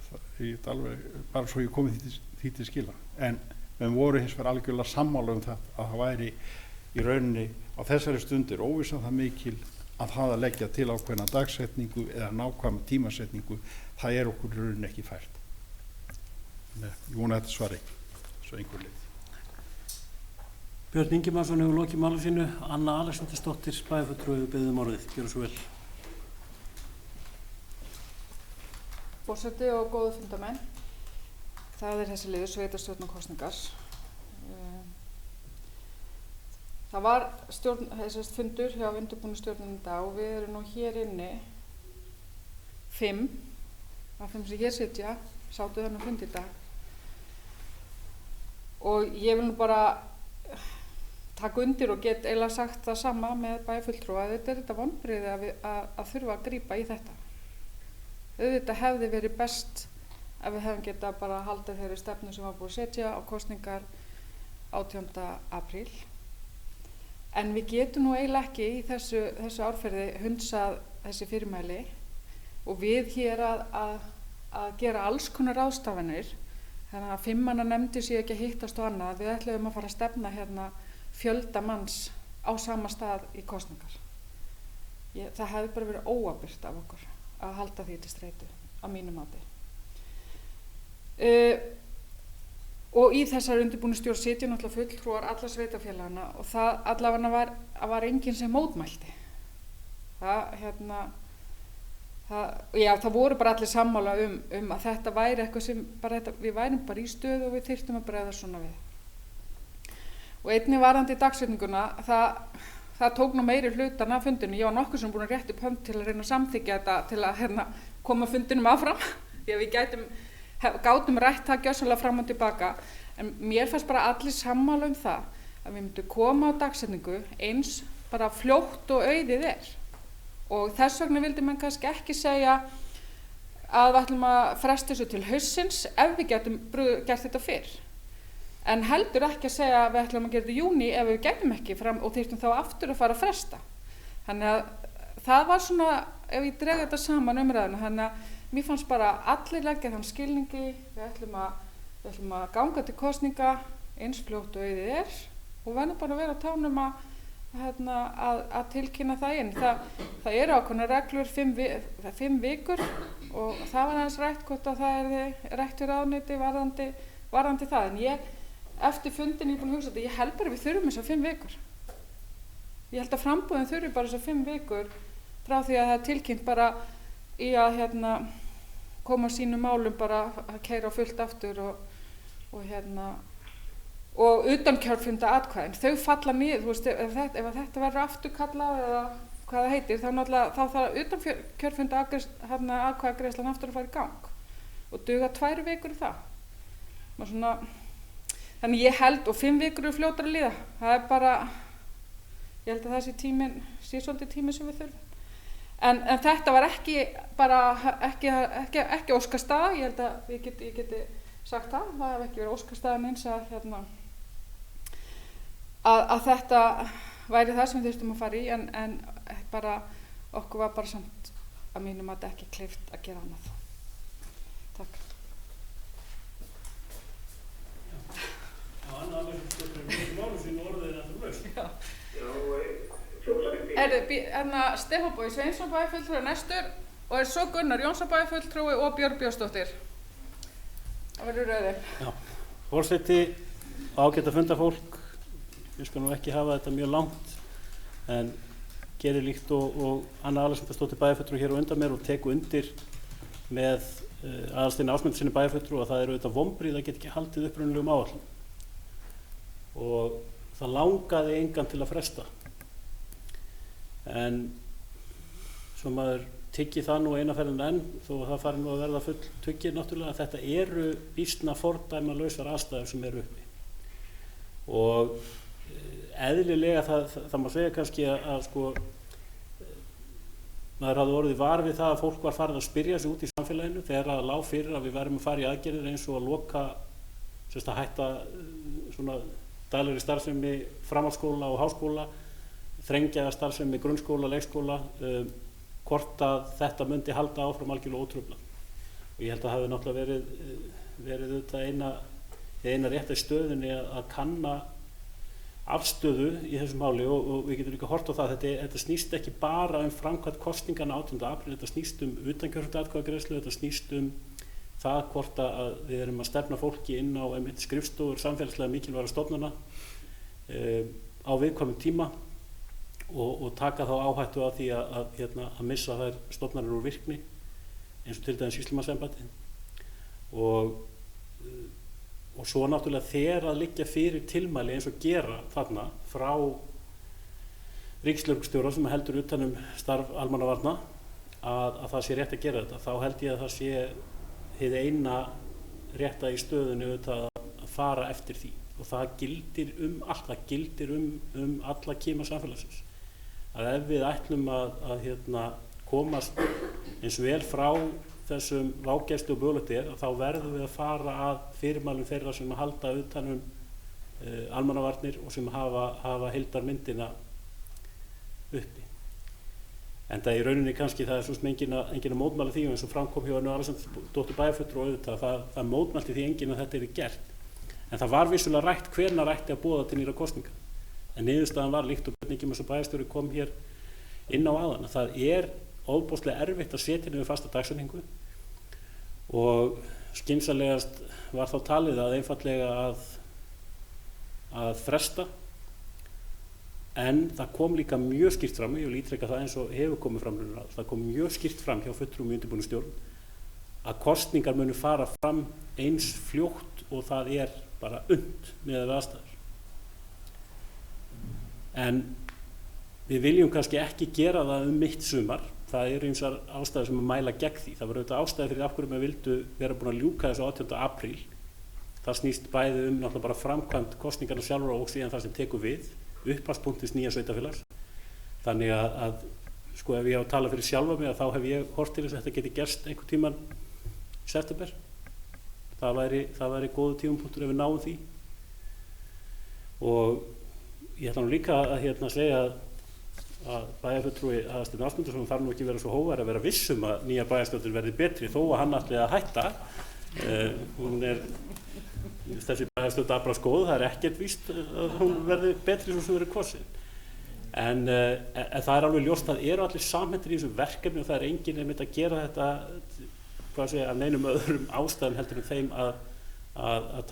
bara svo ég komið því til skila, en menn voru hins vegar algjörlega sammála þetta, að það væri í rauninni á þessari stundir óvissan það mikil að það að leggja til ákveðna dagsetningu eða nákvæma tímasetningu, það okkur í rauninni ekki fært. Ég vona þetta svari svo einhver leið. Björn Ingimarsson hefur lokið máli sínu. Anna Alexandersdóttir, bæjarfulltrúi, við biðjum orðið. Gjörðu svo vel. Forseti og góðu fundamenn. Það þessi liður sveitarstjórnarkosningar. Það var fundur hjá undirbúningsstjórninni í dag og við erum nú hér inni 5 sem hér sitja, sátu þennan fund í dag. Og ég vil nú bara taka undir og get eiginlega sagt það sama með bæjarfulltrúa, að þetta vonbrigði að þurfa að grípa í þetta. Auðvitað hefði verið best ef við hefum getað bara haldið þeirri stefnu sem var búið að setja á kosningar 18. apríl. En við getum nú eiginlega ekki í þessu árferði hunsað þessi fyrirmæli og við hér að gera alls konar ráðstafanir, þannig að 5 manna nefndir séu ekki að hittast og annað. Við ætluðum að fara að stefna hérna fjölda manns á sama stað í kosningar. Það hefði bara verið óábyrgt af okkur að halda því til streitu á mínu mati. Og í þessari undirbúningsstjórn sitja náttúrulega fulltrúar alla sveitarfélagana og það allavega var enginn sem mótmælti. Það voru bara allir sammála um að þetta væri eitthvað sem við værum bara í stöðu og við þyrftum að bregða svona við. Og einnig varðandi dagsetninguna, það tók nú meiri hlutan af fundinu. Ég var nokkuð sem búin að rétta upp hönd til að reyna að samþykkja þetta til að koma fundinum áfram, því að við gátum rætt það gjörsamlega fram og tilbaka, en mér fannst bara allir sammála um það að við myndum koma á dagsetningu eins bara fljótt og auðið og þess vegna vildi mann kannski ekki segja að við ætlum að fresta þessu til haustsins ef við getum gert þetta fyrr, en heldur ekki að segja að við ætlum að gera þetta í júní ef við getum ekki fram og þyrftum þá aftur að fara að fresta. Þannig að það var svona, ef ég dreg þetta saman umræðuna, þannig að mér fannst bara allir leggja þann skilningi, við ætlum að ganga til kosninga eins fljótt og auðið og verðum bara að vera á tánum að tilkynna það inn. Það eru ákveðnar reglur 5 vikur og það var aðeins rætt hvort að það rætt við ráðuneyti varðandi það. En ég, eftir fundin, ég er búin að hugsa þetta, ég held bara við þurfum þessar 5 vikur. Ég held að framboðin þurfi bara þessar 5 vikur frá því að það tilkynnt bara í að koma sínum málum bara að keyra fullt aftur og utan kjörfunda atkvæðin, þau falla niður, þú veist, ef þetta verður afturkallað eða hvað það heitir, þá þarf utan kjörfunda atkvæðagreiðslan aftur að fara í gang og duga 2 vikur í það. Þannig ég held, og 5 vikur eru fljótar að líða, það bara, ég held að þessi tíminn sé svolítið tíminn sem við þurfum. En þetta var ekki óskastaða, ég held að ég geti sagt það hef ekki verið óskastaðan eins að þetta væri það sem við þurftum að fara í, en bara okkur var bara samt að mínum að ekki kleift að gera annað. Takk. Anna Alexandersdóttir, við málu sínu orðið þetta laust. Stefán Bogi Sveinsson bæjarfulltrúi næstur og svo Gunnar Jónsson bæjarfulltrúi og Björn Björnsdóttir. Það verður rauðin. Já, forseti, ágætt að funda fólk. Ég skal nú ekki hafa þetta mjög langt, en gerir líkt og Anna Alexandersdóttir bæjarfulltrúi hér á undan mér og teku undir með Aðalsteini Ásmundssyni bæjarfulltrúi að það eru auðvitað vonbrigði að geta ekki haldið upprunalegum áætlunum. Og það langaði engan til að fresta. En svo maður tyggi það nú eina ferðin enn, þó það fari nú að verða full tuggir náttúrulega, að þetta eru býsna fordæmalausar aðstæður sem eru uppi. Og eðlilega það má segja kannski að maður hafði orðið var við það að fólk var farið að spyrja sig út í samfélaginu þegar það lá fyrir að við værum að fara í aðgerðir eins og að loka, að hætta svona daglegri starfsemi framhaldsskóla og háskóla, þrengja starfsemi grunnskóla, leikskóla, hvort að þetta myndi halda áfram algjörlega ótruflað. Og ég held að það hafi náttúrulega verið auðvitað eina rétta í stöðunni að kanna afstöðu í þessu máli og við getum líka hort á það að þetta snýst ekki bara framkvæmd kosninganna 18. apríl, þetta snýst utankjörfundaratkvæðagreiðslu, þetta snýst það hvort að við erum að stefna fólki inn á skrifstofur samfélagslega mikilvægra stofnana á viðkvæmum tíma og taka þá áhættu af því að missa þær stofnanir úr virkni eins og til dæmis sýslumannsembættið og svo náttúrulega þegar að liggja fyrir tilmæli eins og gera þarna frá ríkislögreglustjóra sem heldur utan starf almannavarna að það sé rétt að gera þetta, þá held ég að það sé hið eina rétta í stöðunni að fara eftir því og það gildir allt, það gildir alla kima samfélagsins að ef við ætlum að komast eins vel frá þessum vágæslu og mögulegt þá verðum við að fara að fyrirmælum þeirra sem að halda utan almannavarnir og sem hafa heildarmyndina uppi. En það í rauninni kannski það svo sem engin að mótmæla því eins og framkom hjá Alexanderdóttur bæjarfulltrúa og auðvitað það mótmælti því engin að þetta gert. En það var vissulega rætt hvenær ætti að boða til nýrra kosninga. En niðurstaðan var líkt og Björn Ingimarsson bæjarstjóri kom hér inn á áðan að það ofboðslega erfitt að setja niður fasta dagsetningu og skynsamlegast var þá talið að einfaldlega að fresta. En það kom líka mjög skýrt fram, ég vil ítreka það eins og hefur komið fram, það kom mjög skýrt fram hjá fulltrúum í undirbúningsstjórn að kosningar munu fara fram eins fljótt og það bara unnt með aðstæður. En við viljum kannski ekki gera það mitt sumar, það ýmsar ástæður sem að mæla gegn því. Það var auðvitað ástæður fyrir af hverju maður vildu vera búin að ljúka þessu 18. apríl. Það snýst bæði náttúrulega bara framkvæmd kosningarna sjálfra og síðan það sem tekur við. Upphafspunktis nýja sveitafélags. Þannig að sko ef ég á að tala fyrir sjálfa mig þá hef ég hort til þess að þetta geti gerst einhvern tíman í september. Það væri góður tímapunktur ef við náum því. Og ég ætla nú líka að segja að bæjarfulltrúi Aðalsteinn Ásmundarson þarf nú ekki vera svo hógvær að vera viss að nýja bæjarstjórnin verði betri þó að hann ætli að hætta. Þessi bæjarstjórn Abras góð, það ekkert víst að hún verði betri svo sem verður kosin. En það alveg ljóst að eru allir samhentir í þessu verkefni og það enginn einmitt að gera þetta af neinum öðrum ástæðum heldur en þeim að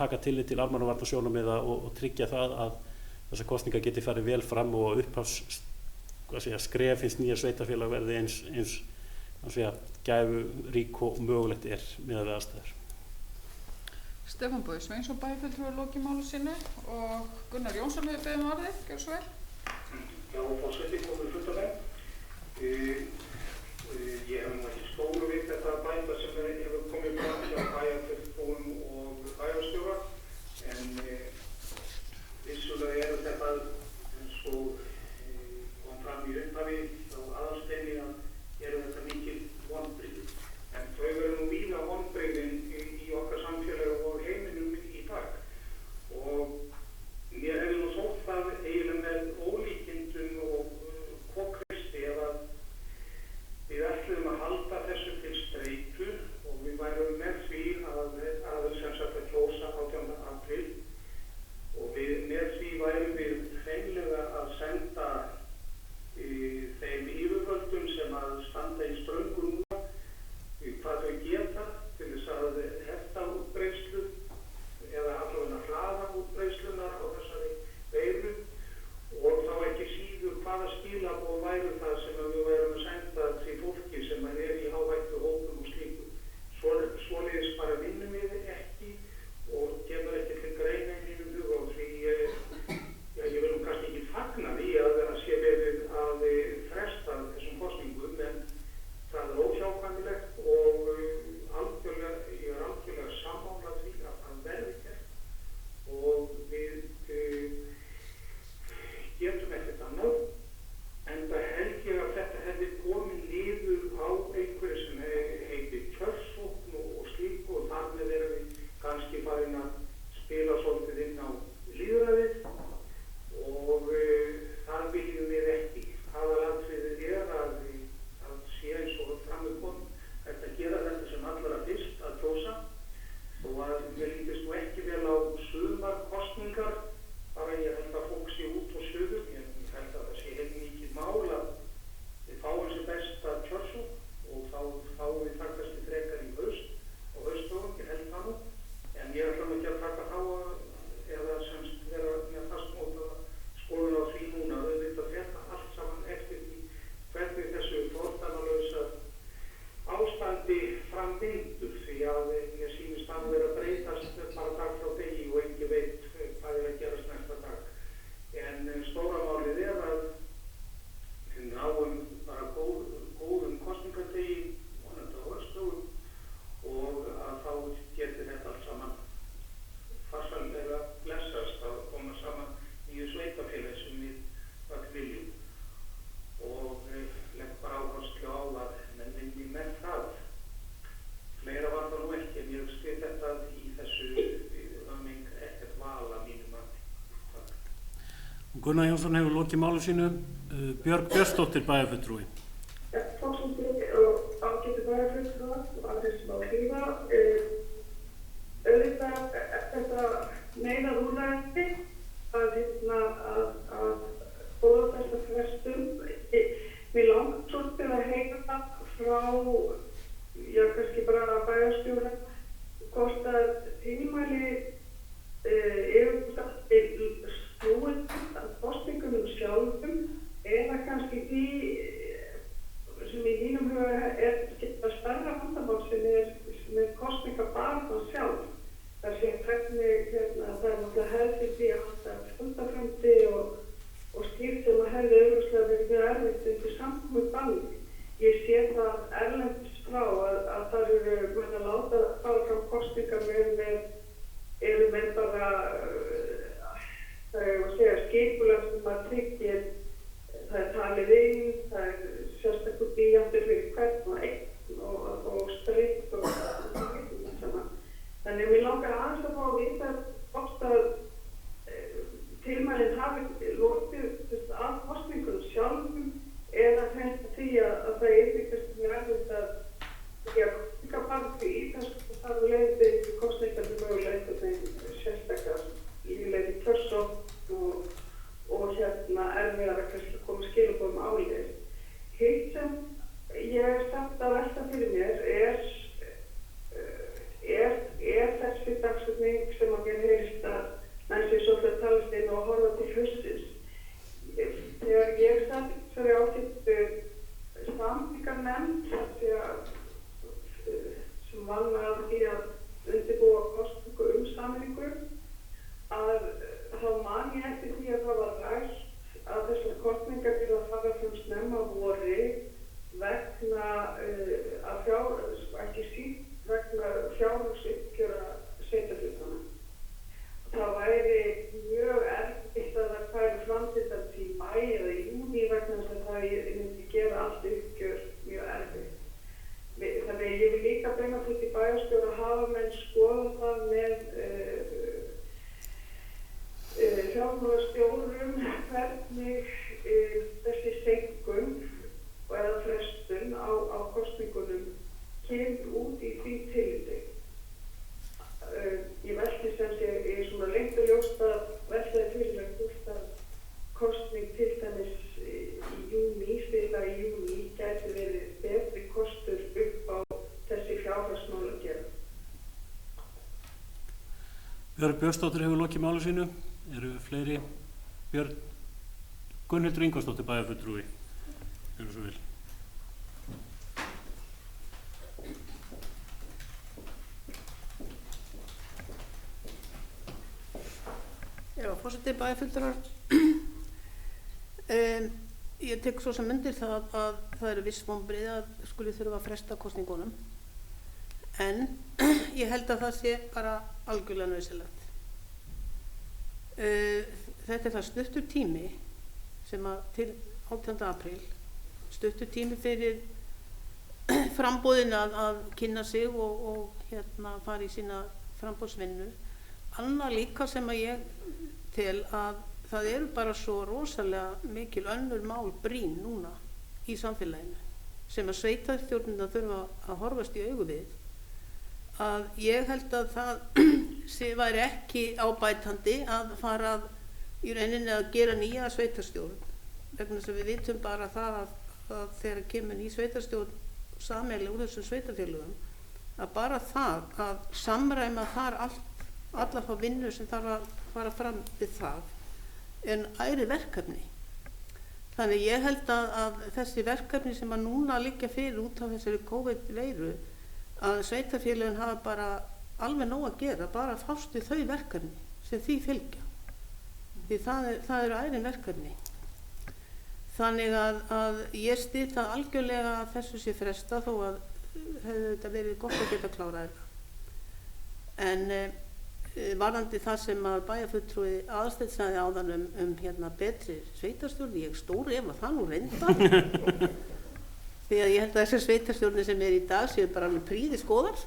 taka tillit til almannavarnasjónarmiða og tryggja það að þessar kosningar geti farið vel fram og skref hins nýja sveitafélag verði eins gæfurík og mögulegt miðað við aðstæður. Stefán Bogi Sveinsson bæjarfulltrúi lokið máli sínu og Gunnar Jónsson hefur beðið orðið, gjörðu svo vel. Já, forseti komið fullt af þeim. Ég hef nú ekki stóru við þetta bæta sem hefur komið fram hjá bæjarfulltrúum og bæjarstjóra en vissulega þetta eins og kom fram í upphafi á Aðalsteini að þetta mikil vonbrigði. En þau verður nú víða vonbrigðin í okkar samfélagi og heiminum í dag. Og mér hefði nú þótt það eiginlega með ólíkindum og kokristi ef að við ætluðum að halda þessu til streitu og við værum með því að sem sagt að kjósa 18. apríl og með því værum við hreinlega að senda þeim yfirvöldum sem að standa í ströngu núna hvað þau geta til þess að hefta útbreiðslu eða allavega hraða útbreiðslunar á þessari veiru og þá ekki síður hvaða skilaboð væru það sem við værum að senda til fólki sem í hávættu hópum og slíku. Svoleiðis bara vinnum við ekki og kemur ekki til greina í mínum huga og því ég vil kannski ekki fagna því að sé verið að fresta þessum kosningum en það óhjákvæmilegt og ég algjörlega sammála því að það verði gert og við getum ekkert annað en það held ég að þetta hefði komið niður á einhverju sem heitir kjörsókn og slíku og þar með erum við kannski farin að spila svolítið inn á lýðræðið Gunnar Jónsson hefur lokið máli sínu. Björg Björnsdóttir, bæjarfulltrúi. Fólksfundi og ágæti bæjarfulltrúar og aðrir sem á að hlýða. Auðvitað þetta neyðar úrræði að boða þessa frestun. Mér langar svolítið að heyra það frá, kannski bara bæjarstjóra, hvort að tímæli snúið að kosningunum sjálfum eða kannski því sem í mínum huga geta stærra vandamál sem er kosningabaráttan sjálf. Það sé hvernig það er náttúrulega hefð fyrir því að halda fundarfundi og slíkt sem að hefði augljóslega verið mjög erfitt undir samkomubanni. Ég sé það erlendis frá að það eru að láta fara fram kosningar eru með bara það er að segja skipulag sem að tryggir, það er talið inn, það er sérstakur bíjandur fyrir hvern og einn og strikt og svona. Þannig að mér langar aðeins að fá að vita hvort að tilmælinn hafi lokið að kosningunum sjálfum eða hreint því að það er eitthvað sem er erfitt að kosningabaráttu í þessu þarf leiði kosningarnir mögulega eitthvað sérstakar líflegri kjörsókn og erfiðar að kannski koma skilaboðum áleiðis. Hitt sem ég er samt að velta fyrir mér er þessi dagsetning sem að mér heyrist að menn sé svolítið talast inn og horfa til haustsins. Þegar ég satt fyrir ágættu samningarnefnd sem vann að því að undirbúa kosningu sameiningu að þá man ég eftir því að það var rætt að þessar kosningar til að fara fram snemma á vori vegna ekki síst vegna fjárhagsuppgjöra sveitarfélaganna. Það væri mjög erfitt að það færi fram til þetta í maí eða júní vegna þess að það myndi gera allt uppgjör mjög erfitt. Þannig að ég vil líka beina því til bæjarstjóra að hafa menn skoða það með fjármálastjórum hvernig þessi seinkun eða frestun á kosningunum kemur út í því tilliti. Ég velti sem sé í svona lengt og ljóst að veltaði fyrir mig hvort að kosning til dæmis í júní, stila í júní, gæti verið betri kostur upp á þessi fjárhagsmál að gera. Björg Björnsdóttir hefur lokið máli sínu. Eru fleiri? Gunnhildur Ingvarsdóttir, bæjarfulltrúi. Gjörðu svo vel. Já, forseti bæjarfulltrúar. Ég tek svo sem undir það að það eru viss vonbrigði að skuli þurfa að fresta kosningunum. En ég held að það sé bara algjörlega nauðsynlegt. Þetta er það stuttur tími sem að til 18. apríl, stuttur tími fyrir framboðin að kynna sig og fara í sína framboðsvinnu. Annað líka sem að ég tel að það eru bara svo rosalega mikil önnur mál brýn núna í samfélaginu sem að sveitarstjórnirnar þurfa að horfast í augu við, að ég held að það væri ekki ábætandi að fara í rauninni að gera nýja sveitarstjórn, vegna þess að við vitum bara það að þegar kemur ný sveitarstjórn sameiginlega úr þessum sveitarfélögum, að bara það að samræma þar alla þá vinnu sem þarf að fara fram við það en æri verkefni. Þannig ég held að þessi verkefni sem að núna liggja fyrir út af þessari COVID-veiru, að sveitarfélögin hafa bara alveg nóg að gera, bara að fást við þau verkefni sem því fylgja. Því það eru ærin verkefni. Þannig að ég styð það algjörlega að þessu sé fresta, þó að hefði þetta verið gott að geta klárað þetta. En varðandi það sem að bæjarfulltrúi Aðalsteinn sagði áðan betri sveitarstjórn, ég stóri ef að það nú reyndar. Því að ég held að þessar sveitarstjórnir sem í dag séu bara alveg prýðiskoðar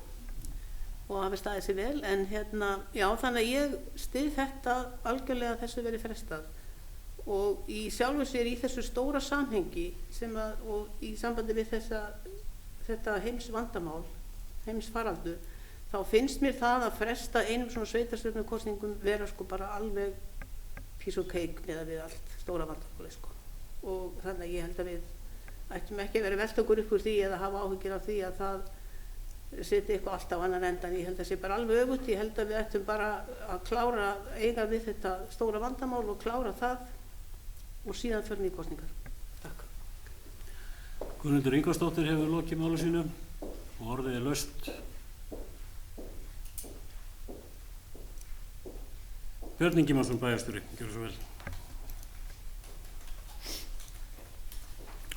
og hafi staðið sér vel, en já, þannig að ég styð þetta algjörlega að þessu verið frestað og í sjálfu sér í þessu stóra samhengi og í sambandi við þetta heimsvandamál, heimsfaraldur, þá finnst mér það að fresta einum svona sveitarstjórnarkosningum vera sko bara alveg piece of cake með við allt stóra vandamáli sko. Og þannig að ég held að við ættum ekki að vera velta okkur upp úr því eða hafa áhyggjur af því að það setja eitthvað allt á annan endan. Ég held að það sé bara alveg öfugt. Ég held að við ættum bara að klára eiga við þetta stóra vandamál og klára það og síðan förum við í kosningar. Takk. Guðmundur Ingvarsdóttir hefur lokið máli sínu og orðið er laust. Björn Ingimarsson, bæjarstjóri, gjörðu svo vel.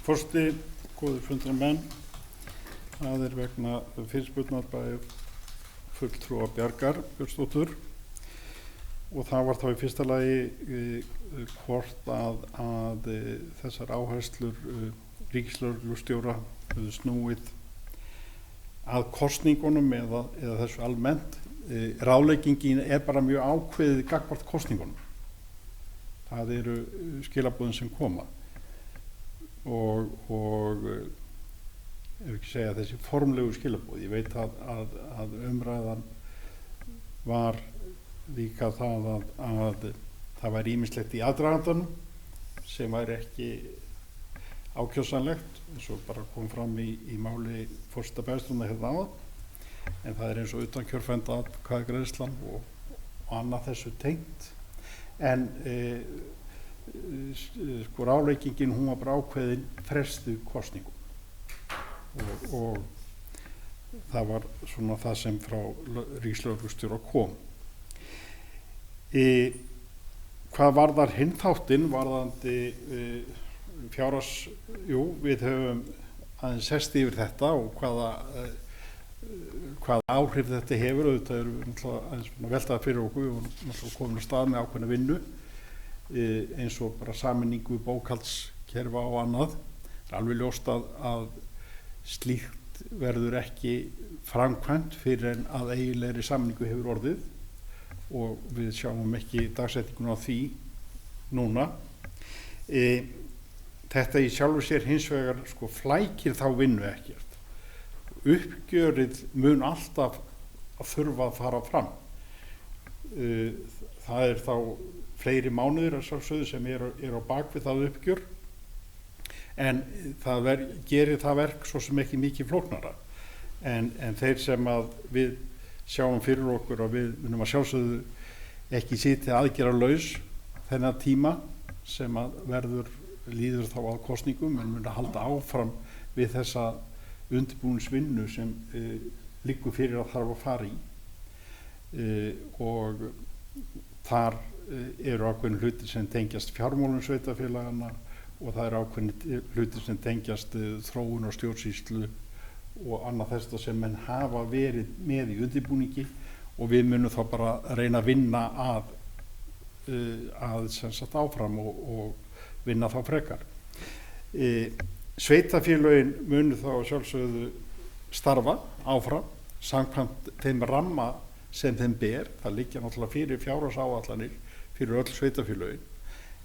Forseti, góðir fundarmenn, það er vegna fyrirspurnar bæjar fulltrúa Bjargar Björnsdóttur og það var þá í fyrsta lagi hvort að þessar áherslur ríkislögreglustjóra höfðu snúið að kosningunum eða þessu almennt. Ráðleggingin er bara mjög ákveðið gagnvart kosningunum. Það eru skilaboðin sem koma og ef ekki segja þessi formlegu skilaboð. Ég veit að umræðan var líka það að það væri ýmislegt í aðdragandanum sem væri ekki ákjósanlegt, eins og bara kom fram í máli forseta bæjarstjórnar hérna áðan, en það er eins og utankjörfenda atkvæðagreiðslan og annað þessu tengt. En sko ráðleggingin hún var bara ákveðin frestu kosningum og það var svona það sem frá ríkislögreglustjóra kom. Hvað varðar hinn þáttinn varðandi við höfum aðeins sest yfir þetta og hvaða áhrif þetta hefur. Auðvitað erum við aðeins veltað fyrir okkur og komin á stað með ákveðna vinnu eins og bara sameiningu bókhaldskerfa og annað. Það er alveg ljóst að slíkt verður ekki framkvæmt fyrir en að eiginlegri sameiningu hefur orðið og við sjáum ekki dagsetningun á því núna. Þetta í sjálfu sér hins vegar sko flækir þá vinnu ekkert. Uppgjörið mun alltaf að þurfa að fara fram. Það er þá fleiri mánuðir að sjálfsögðu sem er á bakvið það uppgjör en það gerir það verk svo sem ekki mikið flóknara en þeir sem að við sjáum fyrir okkur og við munum að sjálfsögðu ekki sitja aðgerðarlaus þennan tíma sem að líður þá að kosningum en mun að halda áfram við þessa undirbúningsvinnu sem liggur fyrir að þarf að fara í og þar eru ákveðin hlutir sem tengjast fjármálum sveitarfélagana og það eru ákveðin hlutir sem tengjast þróun og stjórnsýslu og annað þess sem menn hafa verið með í undirbúningi og við munum þá bara reyna að vinna að sem sagt áfram og vinna þá frekar. Sveitarfélögin munu þá sjálfsögðu starfa áfram samkvæmt þeim ramma sem þeim ber. Það liggja náttúrulega fyrir fjárhagsáætlanir fyrir öll sveitarfélögin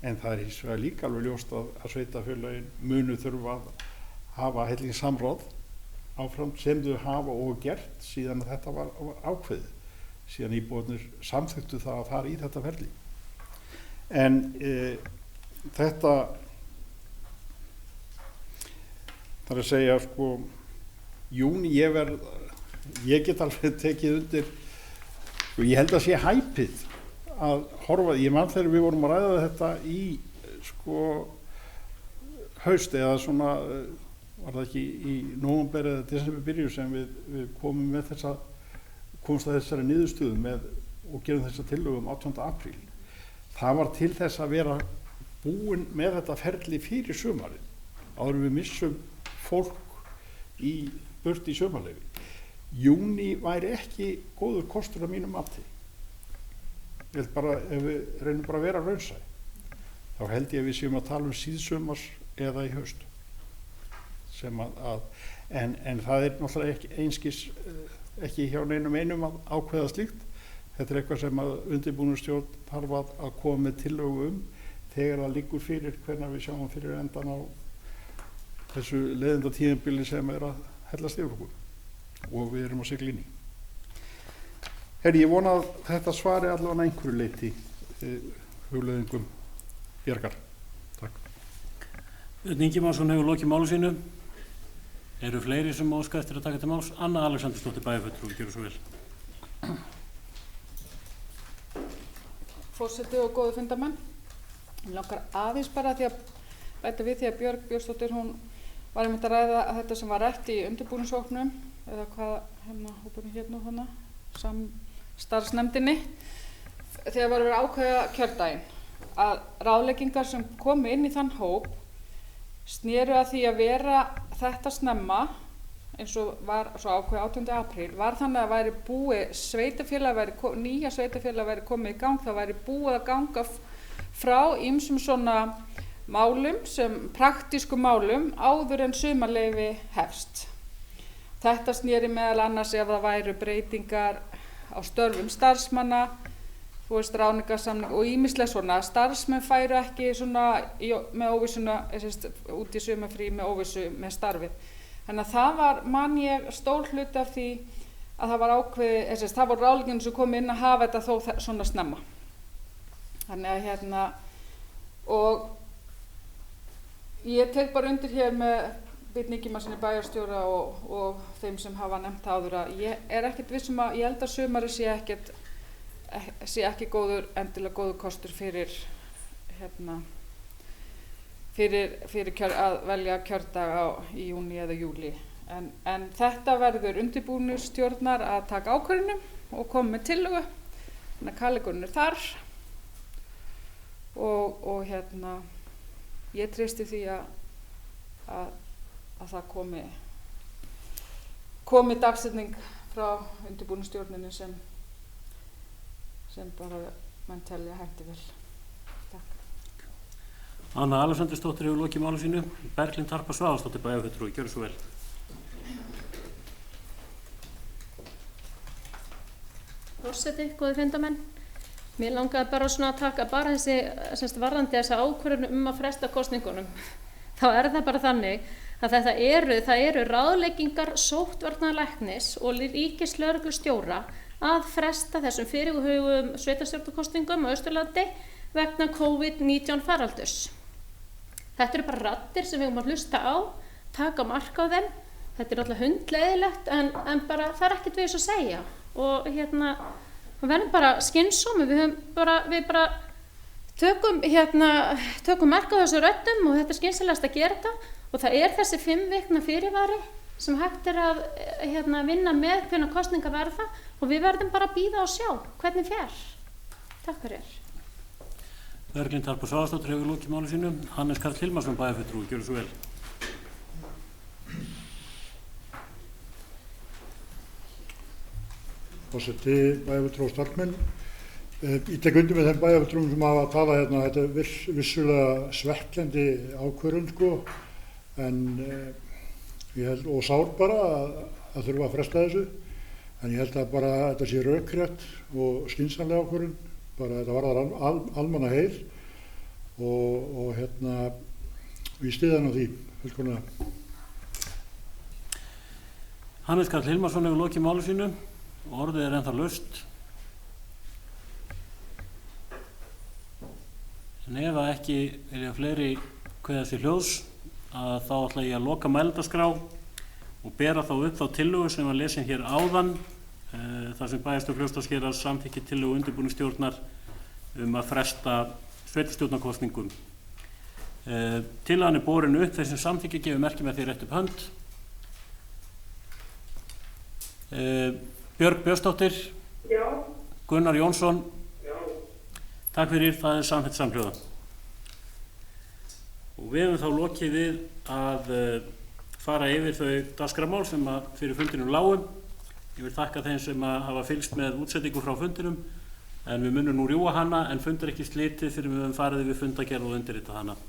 en það er hins vegar líka alveg ljóst að sveitarfélögin munu þurfa að hafa helling samráð áfram sem þau hafa og gert síðan að þetta var ákveðið. Síðan íbúarnir samþykktu það að fara í þetta ferli. En þetta þarf að segja sko júní ég get alveg tekið undir og ég held að sé hæpið að horfa, ég man þegar við vorum að ræða þetta í sko haust eða svona var það ekki í nóvember eða desember byrju sem við komum með komst að þessari niðurstöðu og gerum þessa tillögum 18. apríl. Það var til þess að vera búin með þetta ferli fyrir sumarið áður við missum fólk burt í sumarleyfi. Júní væri ekki góður kostur að mínum mati. Ég held bara, ef við reynum bara að vera raunsæ, þá held ég að við séum að tala síðsumars eða í haust. En það er náttúrulega ekki einskis, ekki hjá neinum að ákveða slíkt. Þetta er eitthvað sem að undirbúningsstjórn þarf að koma með tillögu þegar það liggur fyrir hvenær við sjáum fyrir endan á þessu leiðinda tíðanbili sem að hellast yfir okkur og við erum á sigla inn í. Herri, ég vona að þetta svari allavega einhverju leyti hugleiðingum Bjargar. Takk. Björn Ingimarsson hefur lokið máli sínu. Eru fleiri sem óska eftir að taka til máls? Anna Alexandersdóttir bæjarfulltrúi, gjörðu svo vel. Forseti og góðu fundarmenn. Mig langar aðeins bara því að bæta við því að Björg Björnsdóttir, hún var einmitt að ræða að þetta sem var rætt í undirbúningshópnum, eða hvað hópurinn hét nú hana, samstarfsnefndinni, þegar var verið að ákveða kjördaginn, að ráðleggingar sem komu inn í þann hóp snéru að því að vera þetta snemma, eins og var svo ákveðið 18. apríl, var þannig að væri búið nýja sveitafélag væri komið í gang, það væri búið að ganga frá ýmsum svona málum, sem praktískum málum, áður en sumarleyfi hefst. Þetta snéri meðal annars ef það væru breytingar á störfum starfsmanna, þú veist, ráðningarsamning og ýmislega svona. Starfsmenn færu ekki svona með óvissuna, út í sumarfrí með óvissu með starfið. Þannig að það var, man ég, stór hluti af því að það var ákveðið, það voru ráðleggingin sem kom inn að hafa þetta þó svona snemma. Þannig að og ég tek bara undir hér með Björn Ingimarssyni bæjarstjóra og þeim sem hafa nefnt áður að ég er ekkert vissum að ég held að sumari sé ekki endilega góður kostur fyrir að velja kjördag í júní eða júlí. En þetta verður undirbúningsstjórnar að taka ákvörðunum og koma með tillögu. Þannig að kallegurinn er þar og ég treysti því að það komi dagsetning frá undirbúningsstjórninni sem bara menn telja henti vel. Takk. Anna Alexandersdóttir hefur lokið máli sínu. Berglind Harpa Svavarsdóttir bæjarfulltrúi, gjörðu svo vel. Forseti, góðir fundarmenn. Mér langaði bara svona að taka bara varðandi þessa ákvörðun að fresta kosningunum. Þá er það bara þannig að það eru ráðleggingar sóttvarnalæknis og ríkislögreglustjóra að fresta þessum fyrirhugum sveitarstjórnarkosningum á Austurlandi vegna COVID-19 faraldurs. Þetta eru bara raddir sem við höfum að hlusta á, taka mark á þeim. Þetta er alltaf hundleiðilegt en bara það er ekkert við þess að segja. Og við verðum bara skynsómi, við bara tökum mark á þessu röddum og þetta er skynsamlegast að gera þetta og það er þessi 5 vikna fyrirvari sem hægt er að vinna með hvenær kosningar verða og við verðum bara að bíða og sjá hvernig fer. Takk fyrir. Berglind Harpa Svavarsdóttir hefur lokið máli sínu. Hannes Karl Hilmarsson bæjarfulltrúi, gjörðu svo vel. Forseti, bæjarfulltrúi og starfsmenn. Ég tek undir með þeim bæjarfulltrúum sem hafa að tala þetta er vissulega svekkjandi ákvörðun en ég held og sár bara að þurfa að fresta þessu en ég held að bara þetta sé rökrétt og skynsamlega ákvörðun, bara þetta varðar almannaheil og ég styð hann á því fullkomlega. Hannes Karl Hilmarsson hefur lokið máli sínu og orðið er ennþá laust. En ef að ekki vilja fleiri kveða sér hljóðs að þá ætla ég að loka mælendaskrá og bera þá upp þá tillögu sem var lesin hér áðan þar sem bæjarstjórn Fljótsdalshéraðs samþykki tillögu undirbúningsstjórnar að fresta sveitarstjórnarkosningum. Tillagan er borin upp, þeir sem samþykki gefur merki með því rétt upp hönd. Björg Björnsdóttir. Já. Gunnar Jónsson. Já. Takk fyrir, það er samþykkt samhljóða. Og við höfum þá lokið við að fara yfir þau dagskrármál sem fyrir fundinum lágu. Ég vil þakka þeim sem hafa fylgst með útsendingu frá fundinum en við munum nú rjúa hana en fundur ekki slitið fyrir við höfum farið við fundagerð og undirritað hana.